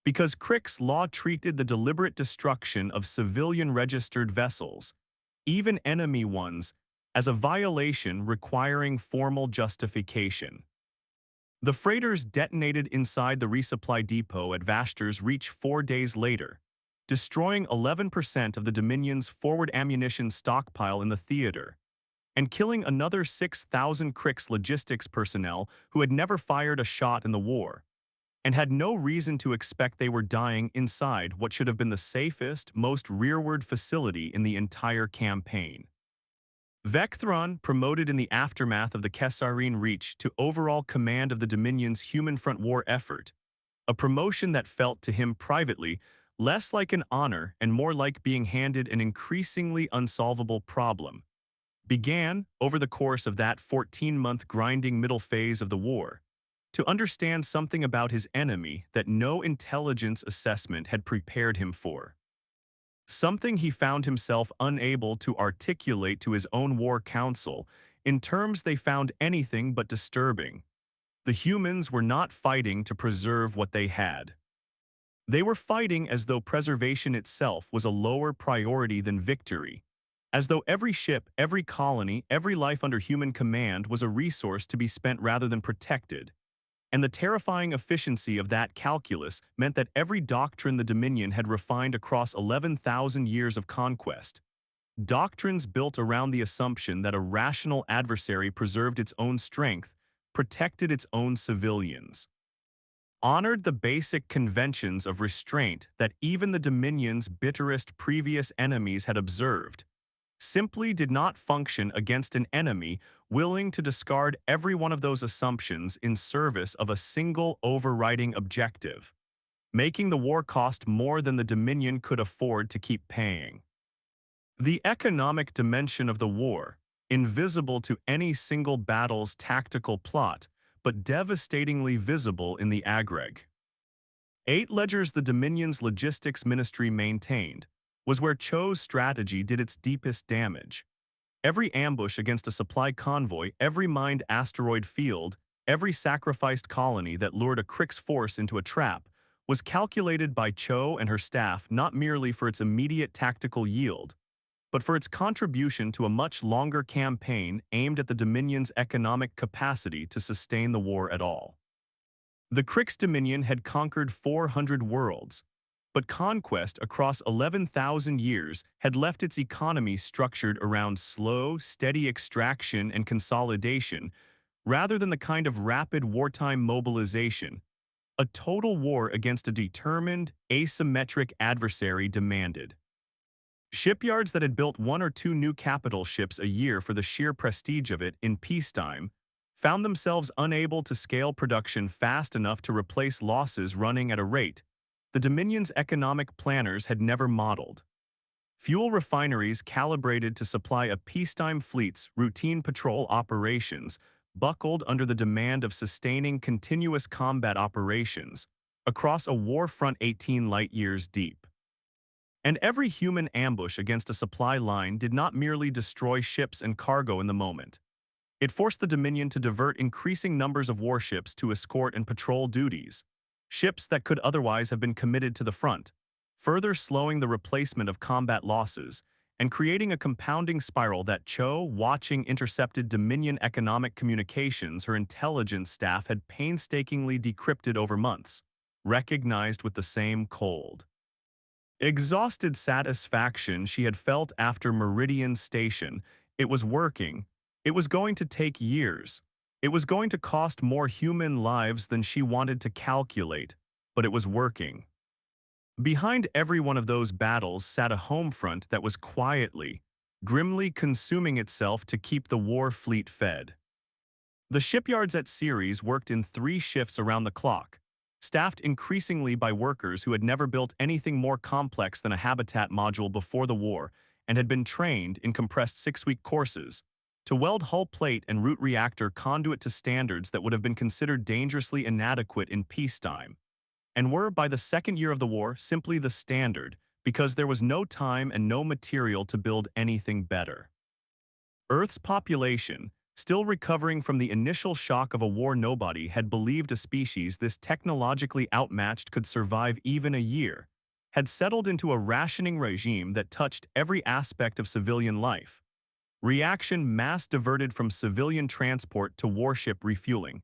because Kryx law treated the deliberate destruction of civilian-registered vessels, even enemy ones, as a violation requiring formal justification. The freighters detonated inside the resupply depot at Vashtor's Reach 4 days later, destroying 11% of the Dominion's forward ammunition stockpile in the theater, and killing another 6,000 Kryx logistics personnel who had never fired a shot in the war, and had no reason to expect they were dying inside what should have been the safest, most rearward facility in the entire campaign. Vectron, promoted in the aftermath of the Kesarine Reach to overall command of the Dominion's human front war effort, a promotion that felt to him privately less like an honor and more like being handed an increasingly unsolvable problem, began, over the course of that 14-month grinding middle phase of the war, to understand something about his enemy that no intelligence assessment had prepared him for. Something he found himself unable to articulate to his own war council in terms they found anything but disturbing. The humans were not fighting to preserve what they had. They were fighting as though preservation itself was a lower priority than victory, as though every ship, every colony, every life under human command was a resource to be spent rather than protected. And the terrifying efficiency of that calculus meant that every doctrine the Dominion had refined across 11,000 years of conquest, doctrines built around the assumption that a rational adversary preserved its own strength, protected its own civilians, honored the basic conventions of restraint that even the Dominion's bitterest previous enemies had observed, simply did not function against an enemy willing to discard every one of those assumptions in service of a single overriding objective, making the war cost more than the Dominion could afford to keep paying. The economic dimension of the war, invisible to any single battle's tactical plot, but devastatingly visible in the agreg. 8 ledgers the Dominion's logistics ministry maintained was where Cho's strategy did its deepest damage. Every ambush against a supply convoy, every mined asteroid field, every sacrificed colony that lured a Kryx force into a trap was calculated by Cho and her staff not merely for its immediate tactical yield, but for its contribution to a much longer campaign aimed at the Dominion's economic capacity to sustain the war at all. The Kryx Dominion had conquered 400 worlds, but conquest across 11,000 years had left its economy structured around slow, steady extraction and consolidation rather than the kind of rapid wartime mobilization a total war against a determined, asymmetric adversary demanded. Shipyards that had built 1 or 2 new capital ships a year for the sheer prestige of it in peacetime found themselves unable to scale production fast enough to replace losses running at a rate the Dominion's economic planners had never modeled. Fuel refineries calibrated to supply a peacetime fleet's routine patrol operations buckled under the demand of sustaining continuous combat operations across a war front 18 light-years deep. And every human ambush against a supply line did not merely destroy ships and cargo in the moment. It forced the Dominion to divert increasing numbers of warships to escort and patrol duties, ships that could otherwise have been committed to the front, further slowing the replacement of combat losses and creating a compounding spiral that Cho, watching intercepted Dominion economic communications her intelligence staff had painstakingly decrypted over months, recognized with the same cold, exhausted satisfaction she had felt after Meridian Station. It was working. It was going to take years. It was going to cost more human lives than she wanted to calculate, but it was working. Behind every one of those battles sat a home front that was quietly, grimly consuming itself to keep the war fleet fed. The shipyards at Ceres worked in 3 shifts around the clock, staffed increasingly by workers who had never built anything more complex than a habitat module before the war, and had been trained in compressed 6-week courses to weld hull plate and root reactor conduit to standards that would have been considered dangerously inadequate in peacetime, and were, by the second year of the war, simply the standard, because there was no time and no material to build anything better. Earth's population, still recovering from the initial shock of a war nobody had believed a species this technologically outmatched could survive even a year, had settled into a rationing regime that touched every aspect of civilian life. Reaction mass diverted from civilian transport to warship refueling.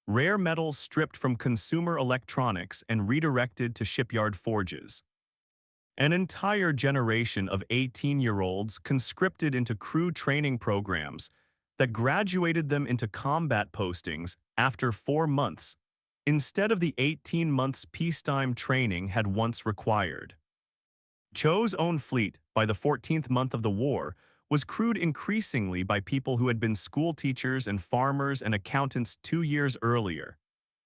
Rare metals stripped from consumer electronics and redirected to shipyard forges. An entire generation of 18-year-olds conscripted into crew training programs that graduated them into combat postings after 4 months, instead of the 18 months peacetime training had once required. Cho's own fleet, by the 14th month of the war, was crewed increasingly by people who had been school teachers and farmers and accountants 2 years earlier,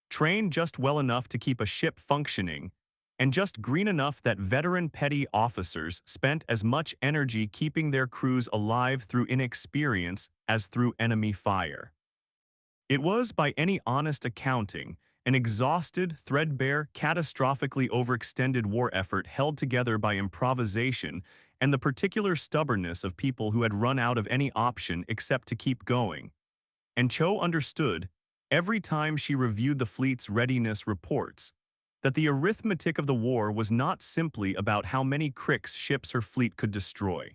trained just well enough to keep a ship functioning, and just green enough that veteran petty officers spent as much energy keeping their crews alive through inexperience as through enemy fire. It was, by any honest accounting, an exhausted, threadbare, catastrophically overextended war effort held together by improvisation and the particular stubbornness of people who had run out of any option except to keep going. And Cho understood, every time she reviewed the fleet's readiness reports, that the arithmetic of the war was not simply about how many Kryx ships her fleet could destroy.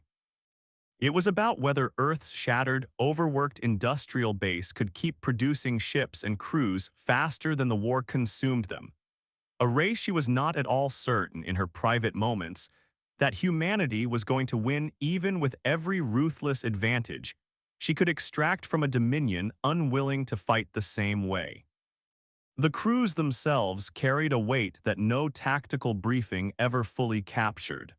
It was about whether Earth's shattered, overworked industrial base could keep producing ships and crews faster than the war consumed them. A race she was not at all certain in her private moments that humanity was going to win even with every ruthless advantage she could extract from a Dominion unwilling to fight the same way. The crews themselves carried a weight that no tactical briefing ever fully captured.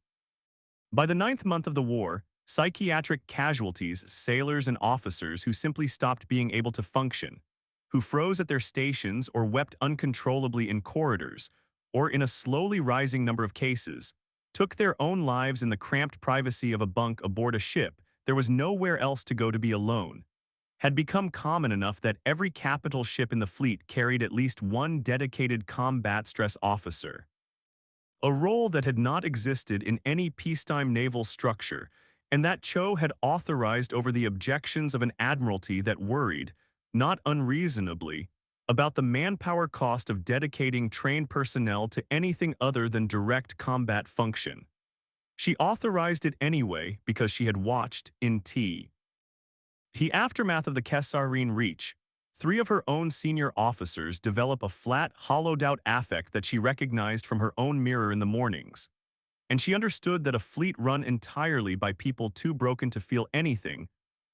By the 9th month of the war, psychiatric casualties, sailors and officers who simply stopped being able to function, who froze at their stations or wept uncontrollably in corridors, or in a slowly rising number of cases, took their own lives in the cramped privacy of a bunk aboard a ship there was nowhere else to go to be alone, had become common enough that every capital ship in the fleet carried at least one dedicated combat stress officer. A role that had not existed in any peacetime naval structure, and that Cho had authorized over the objections of an admiralty that worried, not unreasonably, about the manpower cost of dedicating trained personnel to anything other than direct combat function. She authorized it anyway because she had watched in the aftermath of the Kesarine Reach, 3 of her own senior officers develop a flat, hollowed-out affect that she recognized from her own mirror in the mornings. And she understood that a fleet run entirely by people too broken to feel anything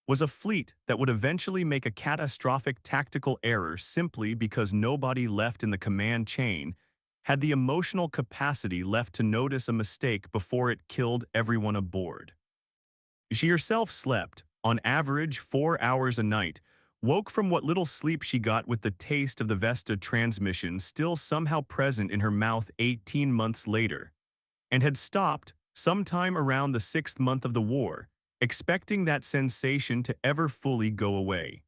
was a fleet that would eventually make a catastrophic tactical error simply because nobody left in the command chain had the emotional capacity left to notice a mistake before it killed everyone aboard. She herself slept, on average 4 hours a night, woke from what little sleep she got with the taste of the Vesta transmission still somehow present in her mouth 18 months later, and had stopped, sometime around the 6th month of the war, expecting that sensation to ever fully go away.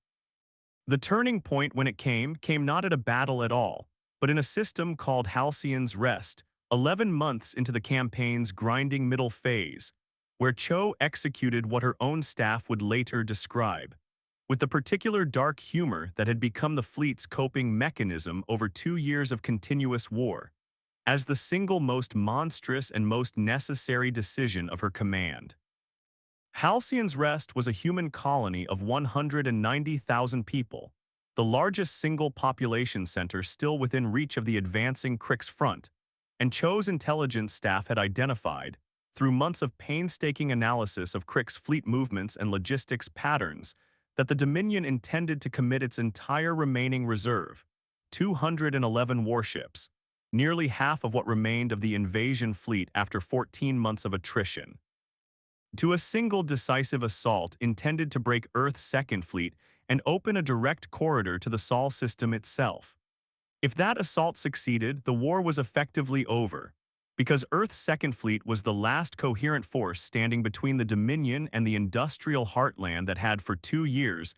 The turning point when it came not at a battle at all, but in a system called Halcyon's Rest, 11 months into the campaign's grinding middle phase, where Cho executed what her own staff would later describe, with the particular dark humor that had become the fleet's coping mechanism over 2 years of continuous war, as the single most monstrous and most necessary decision of her command. Halcyon's Rest was a human colony of 190,000 people, the largest single population center still within reach of the advancing Kryx front, and Cho's intelligence staff had identified, through months of painstaking analysis of Kryx fleet movements and logistics patterns, that the Dominion intended to commit its entire remaining reserve, 211 warships, nearly half of what remained of the invasion fleet after 14 months of attrition, to a single decisive assault intended to break Earth's second fleet and open a direct corridor to the Sol system itself. If that assault succeeded, the war was effectively over, because Earth's Second Fleet was the last coherent force standing between the Dominion and the industrial heartland that had for 2 years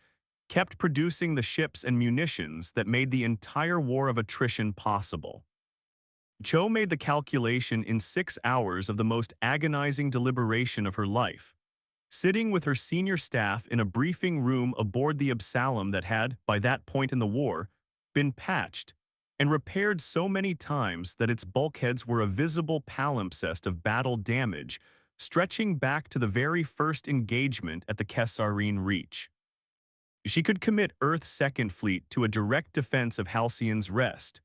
kept producing the ships and munitions that made the entire war of attrition possible. Cho made the calculation in 6 hours of the most agonizing deliberation of her life, sitting with her senior staff in a briefing room aboard the Absalom that had, by that point in the war, been patched and repaired so many times that its bulkheads were a visible palimpsest of battle damage, stretching back to the very first engagement at the Kesarine Reach. She could commit Earth's Second Fleet to a direct defense of Halcyon's Rest,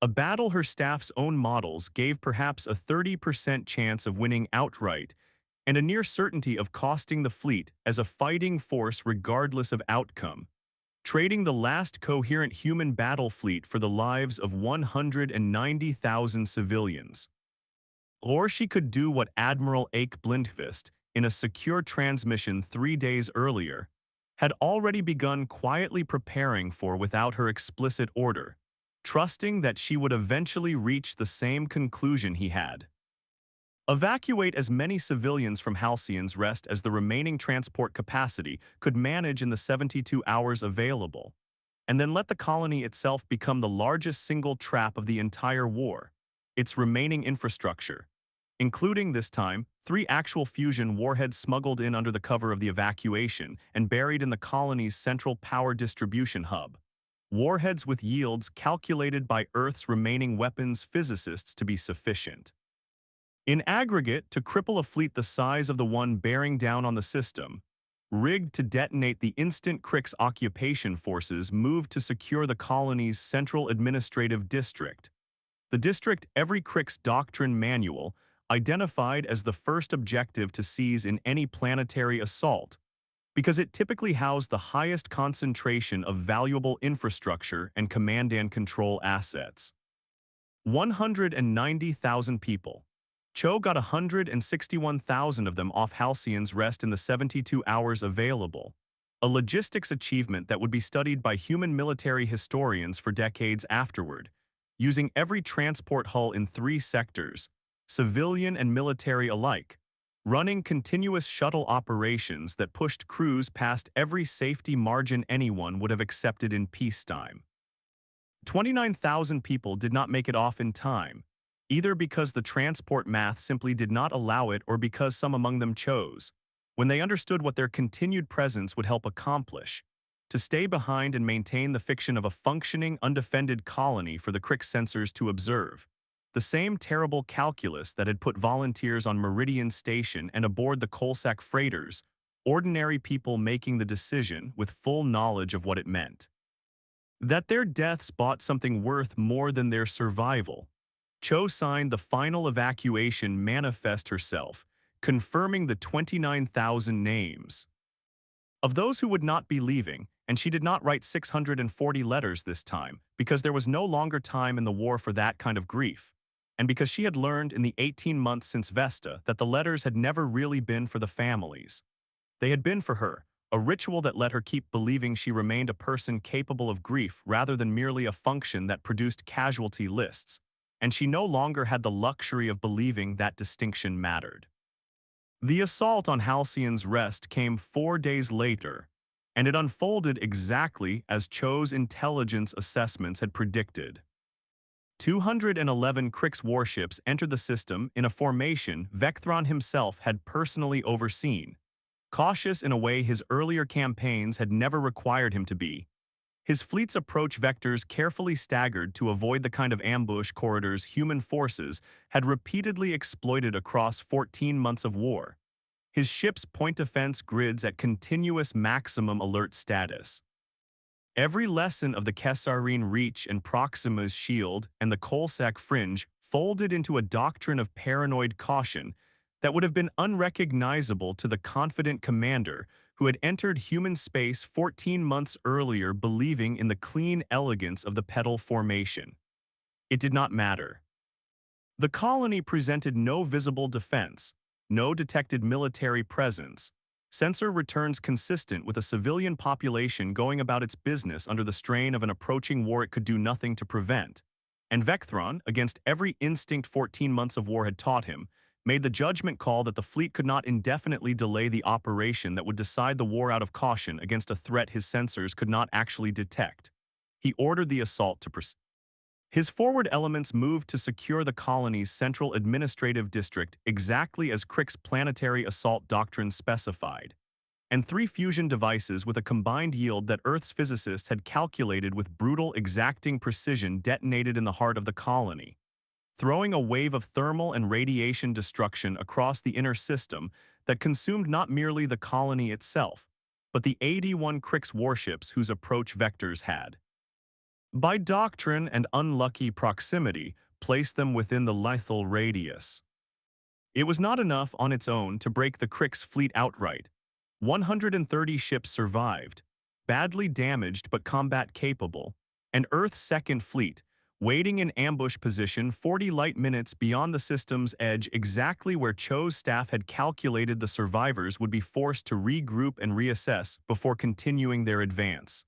a battle her staff's own models gave perhaps a 30% chance of winning outright, and a near certainty of costing the fleet as a fighting force regardless of outcome, trading the last coherent human battle fleet for the lives of 190,000 civilians. Or she could do what Admiral Blindqvist, in a secure transmission 3 days earlier, had already begun quietly preparing for without her explicit order, trusting that she would eventually reach the same conclusion he had. Evacuate as many civilians from Halcyon's Rest as the remaining transport capacity could manage in the 72 hours available, and then let the colony itself become the largest single trap of the entire war, its remaining infrastructure, including, this time, 3 actual fusion warheads smuggled in under the cover of the evacuation and buried in the colony's central power distribution hub. Warheads with yields calculated by Earth's remaining weapons physicists to be sufficient. In aggregate, to cripple a fleet the size of the one bearing down on the system, rigged to detonate the instant Kryx occupation forces moved to secure the colony's central administrative district. The district every Kryx doctrine manual identified as the first objective to seize in any planetary assault, because it typically housed the highest concentration of valuable infrastructure and command and control assets. 190,000 people. Cho got 161,000 of them off Halcyon's Rest in the 72 hours available, a logistics achievement that would be studied by human military historians for decades afterward, using every transport hull in 3 sectors, civilian and military alike, running continuous shuttle operations that pushed crews past every safety margin anyone would have accepted in peacetime. 29,000 people did not make it off in time, either because the transport math simply did not allow it or because some among them chose, when they understood what their continued presence would help accomplish, to stay behind and maintain the fiction of a functioning, undefended colony for the Kryx sensors to observe, the same terrible calculus that had put volunteers on Meridian Station and aboard the coalsack freighters, ordinary people making the decision with full knowledge of what it meant. That their deaths bought something worth more than their survival. Cho signed the final evacuation manifest herself, confirming the 29,000 names. Of those who would not be leaving, and she did not write 640 letters this time, because there was no longer time in the war for that kind of grief, and because she had learned in the 18 months since Vesta that the letters had never really been for the families. They had been for her, a ritual that let her keep believing she remained a person capable of grief rather than merely a function that produced casualty lists, and she no longer had the luxury of believing that distinction mattered. The assault on Halcyon's Rest came 4 days later, and it unfolded exactly as Cho's intelligence assessments had predicted. 211 Kryx warships entered the system in a formation Vectron himself had personally overseen, cautious in a way his earlier campaigns had never required him to be. His fleet's approach vectors carefully staggered to avoid the kind of ambush corridors human forces had repeatedly exploited across 14 months of war. His ship's point defense grids at continuous maximum alert status. Every lesson of the Kesarine Reach and Proxima's shield and the Coalsack Fringe folded into a doctrine of paranoid caution that would have been unrecognizable to the confident commander who had entered human space 14 months earlier believing in the clean elegance of the petal formation. It did not matter. The colony presented no visible defense, no detected military presence, sensor returns consistent with a civilian population going about its business under the strain of an approaching war it could do nothing to prevent, And Vectron, against every instinct 14 months of war had taught him, made the judgment call that the fleet could not indefinitely delay the operation that would decide the war out of caution against a threat his sensors could not actually detect. He ordered the assault to proceed. His forward elements moved to secure the colony's central administrative district exactly as Kryx's planetary assault doctrine specified, and 3 fusion devices with a combined yield that Earth's physicists had calculated with brutal, exacting precision detonated in the heart of the colony, throwing a wave of thermal and radiation destruction across the inner system that consumed not merely the colony itself, but the 81 Kryx warships whose approach vectors had, by doctrine and unlucky proximity, placed them within the lethal radius. It was not enough on its own to break the Kryx fleet outright. 130 ships survived, badly damaged but combat-capable, and Earth's second fleet, waiting in ambush position 40 light minutes beyond the system's edge exactly where Cho's staff had calculated the survivors would be forced to regroup and reassess before continuing their advance.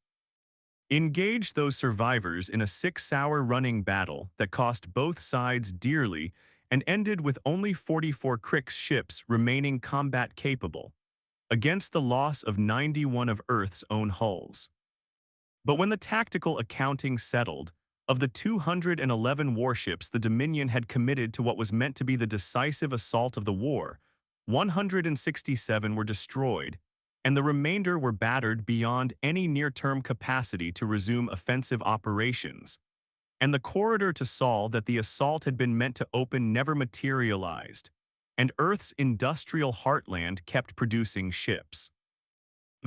Engage those survivors in a 6-hour running battle that cost both sides dearly and ended with only 44 Kryx ships remaining combat-capable, against the loss of 91 of Earth's own hulls. But when the tactical accounting settled, of the 211 warships the Dominion had committed to what was meant to be the decisive assault of the war, 167 were destroyed, and the remainder were battered beyond any near-term capacity to resume offensive operations. And the corridor to Sol that the assault had been meant to open never materialized, and Earth's industrial heartland kept producing ships.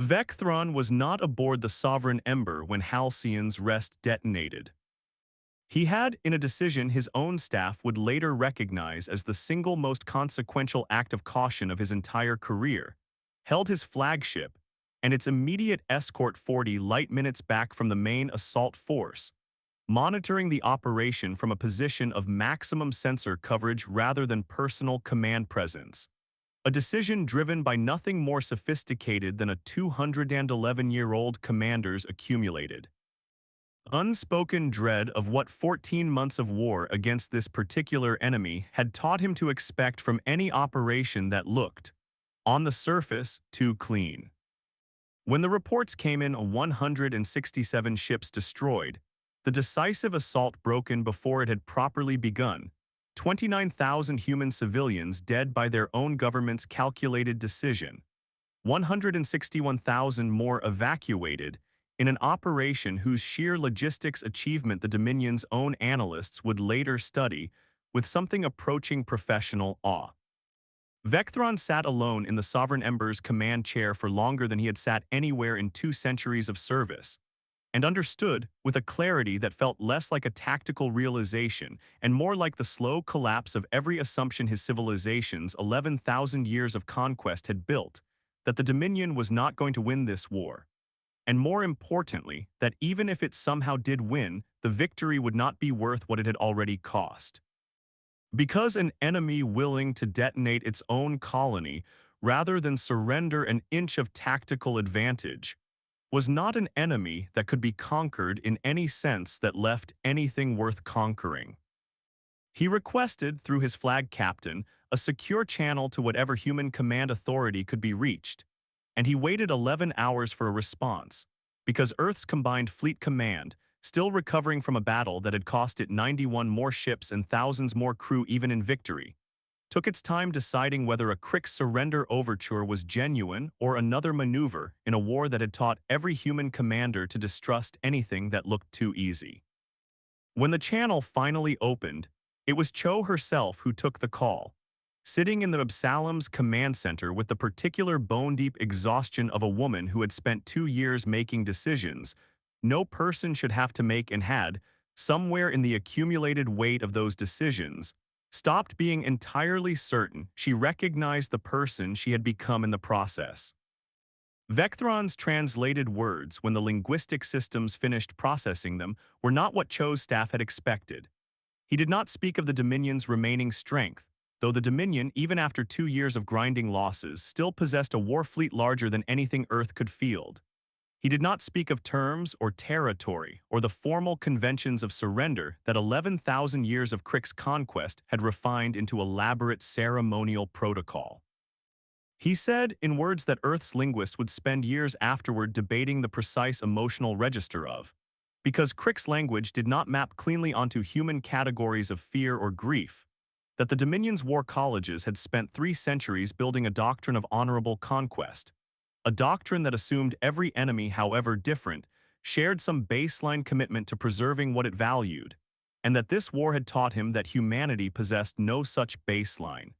Vectron was not aboard the Sovereign Ember when Halcyon's Rest detonated. He had, in a decision his own staff would later recognize as the single most consequential act of caution of his entire career, held his flagship and its immediate escort 40 light minutes back from the main assault force, monitoring the operation from a position of maximum sensor coverage rather than personal command presence. A decision driven by nothing more sophisticated than a 211-year-old commander's accumulated unspoken dread of what 14 months of war against this particular enemy had taught him to expect from any operation that looked, on the surface, too clean. When the reports came in 167 ships destroyed, the decisive assault broken before it had properly begun, 29,000 human civilians dead by their own government's calculated decision, 161,000 more evacuated, in an operation whose sheer logistics achievement the Dominion's own analysts would later study with something approaching professional awe. Vectron sat alone in the Sovereign Ember's command chair for longer than he had sat anywhere in 2 centuries of service, and understood, with a clarity that felt less like a tactical realization and more like the slow collapse of every assumption his civilization's 11,000 years of conquest had built, that the Dominion was not going to win this war. And more importantly, that even if it somehow did win, the victory would not be worth what it had already cost. Because an enemy willing to detonate its own colony rather than surrender an inch of tactical advantage was not an enemy that could be conquered in any sense that left anything worth conquering. He requested, through his flag captain, a secure channel to whatever human command authority could be reached, and he waited 11 hours for a response, because Earth's combined fleet command, still recovering from a battle that had cost it 91 more ships and thousands more crew even in victory, took its time deciding whether a Kryx surrender overture was genuine or another maneuver in a war that had taught every human commander to distrust anything that looked too easy. When the channel finally opened, it was Cho herself who took the call, sitting in the Absalom's command center with the particular bone-deep exhaustion of a woman who had spent 2 years making decisions no person should have to make and had, somewhere in the accumulated weight of those decisions, stopped being entirely certain she recognized the person she had become in the process. Vectron's translated words, when the linguistic systems finished processing them, were not what Cho's staff had expected. He did not speak of the Dominion's remaining strength, though the Dominion, even after 2 years of grinding losses, still possessed a war fleet larger than anything Earth could field. He did not speak of terms or territory or the formal conventions of surrender that 11,000 years of Kryx conquest had refined into elaborate ceremonial protocol. He said, in words that Earth's linguists would spend years afterward debating the precise emotional register of, because Kryx language did not map cleanly onto human categories of fear or grief, that the Dominion's war colleges had spent 3 centuries building a doctrine of honorable conquest, a doctrine that assumed every enemy, however different, shared some baseline commitment to preserving what it valued, and that this war had taught him that humanity possessed no such baseline.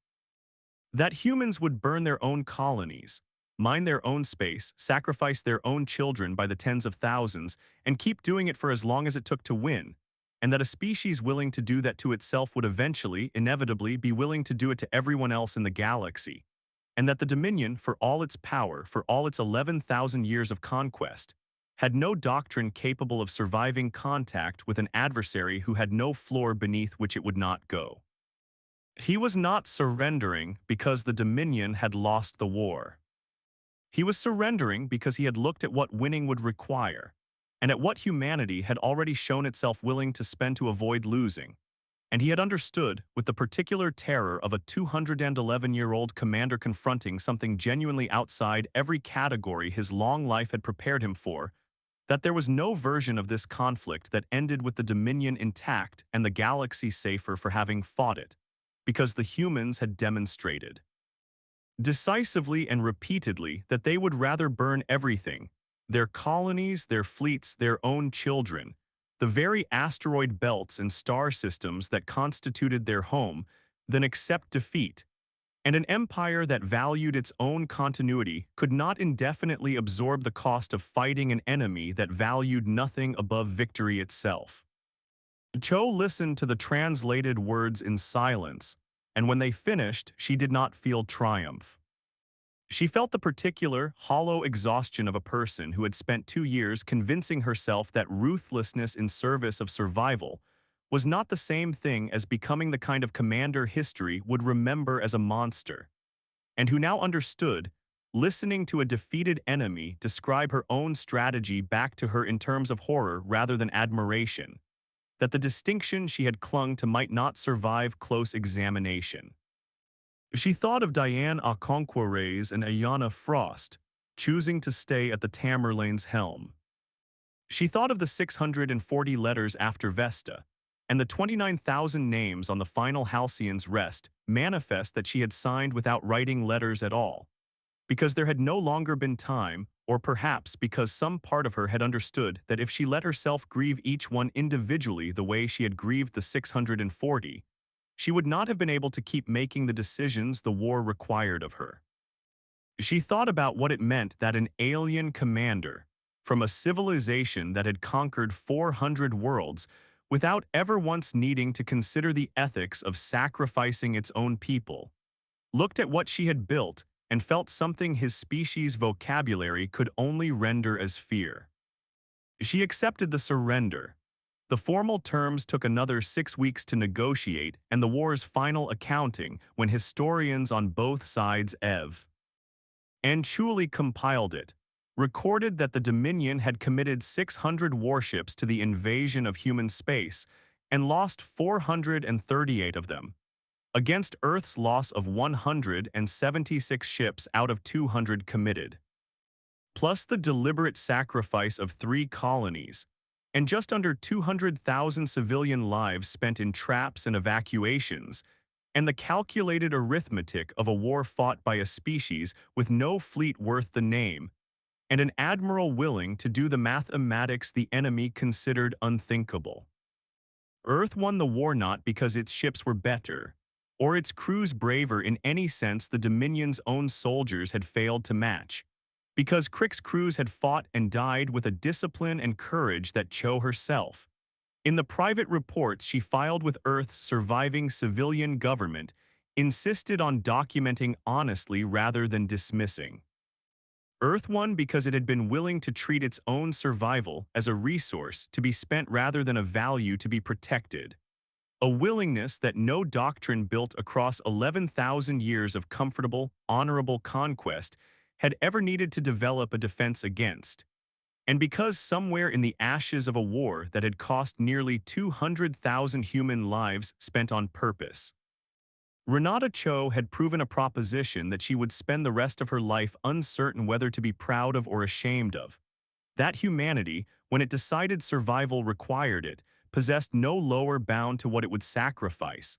That humans would burn their own colonies, mine their own space, sacrifice their own children by the tens of thousands, and keep doing it for as long as it took to win, and that a species willing to do that to itself would eventually, inevitably, be willing to do it to everyone else in the galaxy, and that the Dominion, for all its power, for all its 11,000 years of conquest, had no doctrine capable of surviving contact with an adversary who had no floor beneath which it would not go. He was not surrendering because the Dominion had lost the war. He was surrendering because he had looked at what winning would require, and at what humanity had already shown itself willing to spend to avoid losing, and he had understood, with the particular terror of a 211-year-old commander confronting something genuinely outside every category his long life had prepared him for, that there was no version of this conflict that ended with the Dominion intact and the galaxy safer for having fought it, because the humans had demonstrated decisively and repeatedly that they would rather burn everything, their colonies, their fleets, their own children, the very asteroid belts and star systems that constituted their home, than accept defeat. And an empire that valued its own continuity could not indefinitely absorb the cost of fighting an enemy that valued nothing above victory itself. Cho listened to the translated words in silence, and when they finished, she did not feel triumph. She felt the particular, hollow exhaustion of a person who had spent 2 years convincing herself that ruthlessness in service of survival was not the same thing as becoming the kind of commander history would remember as a monster, and who now understood, listening to a defeated enemy describe her own strategy back to her in terms of horror rather than admiration, that the distinction she had clung to might not survive close examination. She thought of Diane Okonkwo-Reyes and Ayanna Frost, choosing to stay at the Tamerlane's helm. She thought of the 640 letters after Vesta, and the 29,000 names on the final Halcyon's rest manifest that she had signed without writing letters at all, because there had no longer been time, or perhaps because some part of her had understood that if she let herself grieve each one individually the way she had grieved the 640, she would not have been able to keep making the decisions the war required of her. She thought about what it meant that an alien commander, from a civilization that had conquered 400 worlds without ever once needing to consider the ethics of sacrificing its own people, looked at what she had built and felt something his species' vocabulary could only render as fear. She accepted the surrender. The formal terms took another 6 weeks to negotiate, and the war's final accounting when historians on both sides and Chuli compiled it, recorded that the Dominion had committed 600 warships to the invasion of human space and lost 438 of them, against Earth's loss of 176 ships out of 200 committed, plus the deliberate sacrifice of 3 colonies, and just under 200,000 civilian lives spent in traps and evacuations, and the calculated arithmetic of a war fought by a species with no fleet worth the name, and an admiral willing to do the mathematics the enemy considered unthinkable. Earth won the war not because its ships were better, or its crews braver in any sense the Dominion's own soldiers had failed to match, because Kryx crews had fought and died with a discipline and courage that Cho herself, in the private reports she filed with Earth's surviving civilian government, insisted on documenting honestly rather than dismissing. Earth won because it had been willing to treat its own survival as a resource to be spent rather than a value to be protected. A willingness that no doctrine built across 11,000 years of comfortable, honorable conquest had ever needed to develop a defense against. And because somewhere in the ashes of a war that had cost nearly 200,000 human lives spent on purpose, Renata Cho had proven a proposition that she would spend the rest of her life uncertain whether to be proud of or ashamed of. That humanity, when it decided survival required it, possessed no lower bound to what it would sacrifice,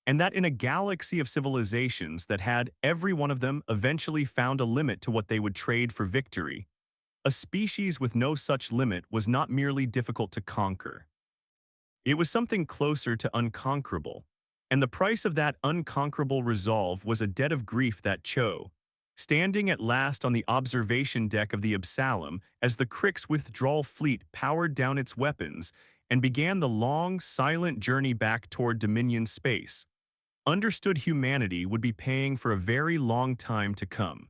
and that in a galaxy of civilizations that had, every one of them, eventually found a limit to what they would trade for victory, a species with no such limit was not merely difficult to conquer. It was something closer to unconquerable, and the price of that unconquerable resolve was a debt of grief that Cho, standing at last on the observation deck of the Absalom as the Kryx withdrawal fleet powered down its weapons and began the long, silent journey back toward Dominion space, understood humanity would be paying for a very long time to come.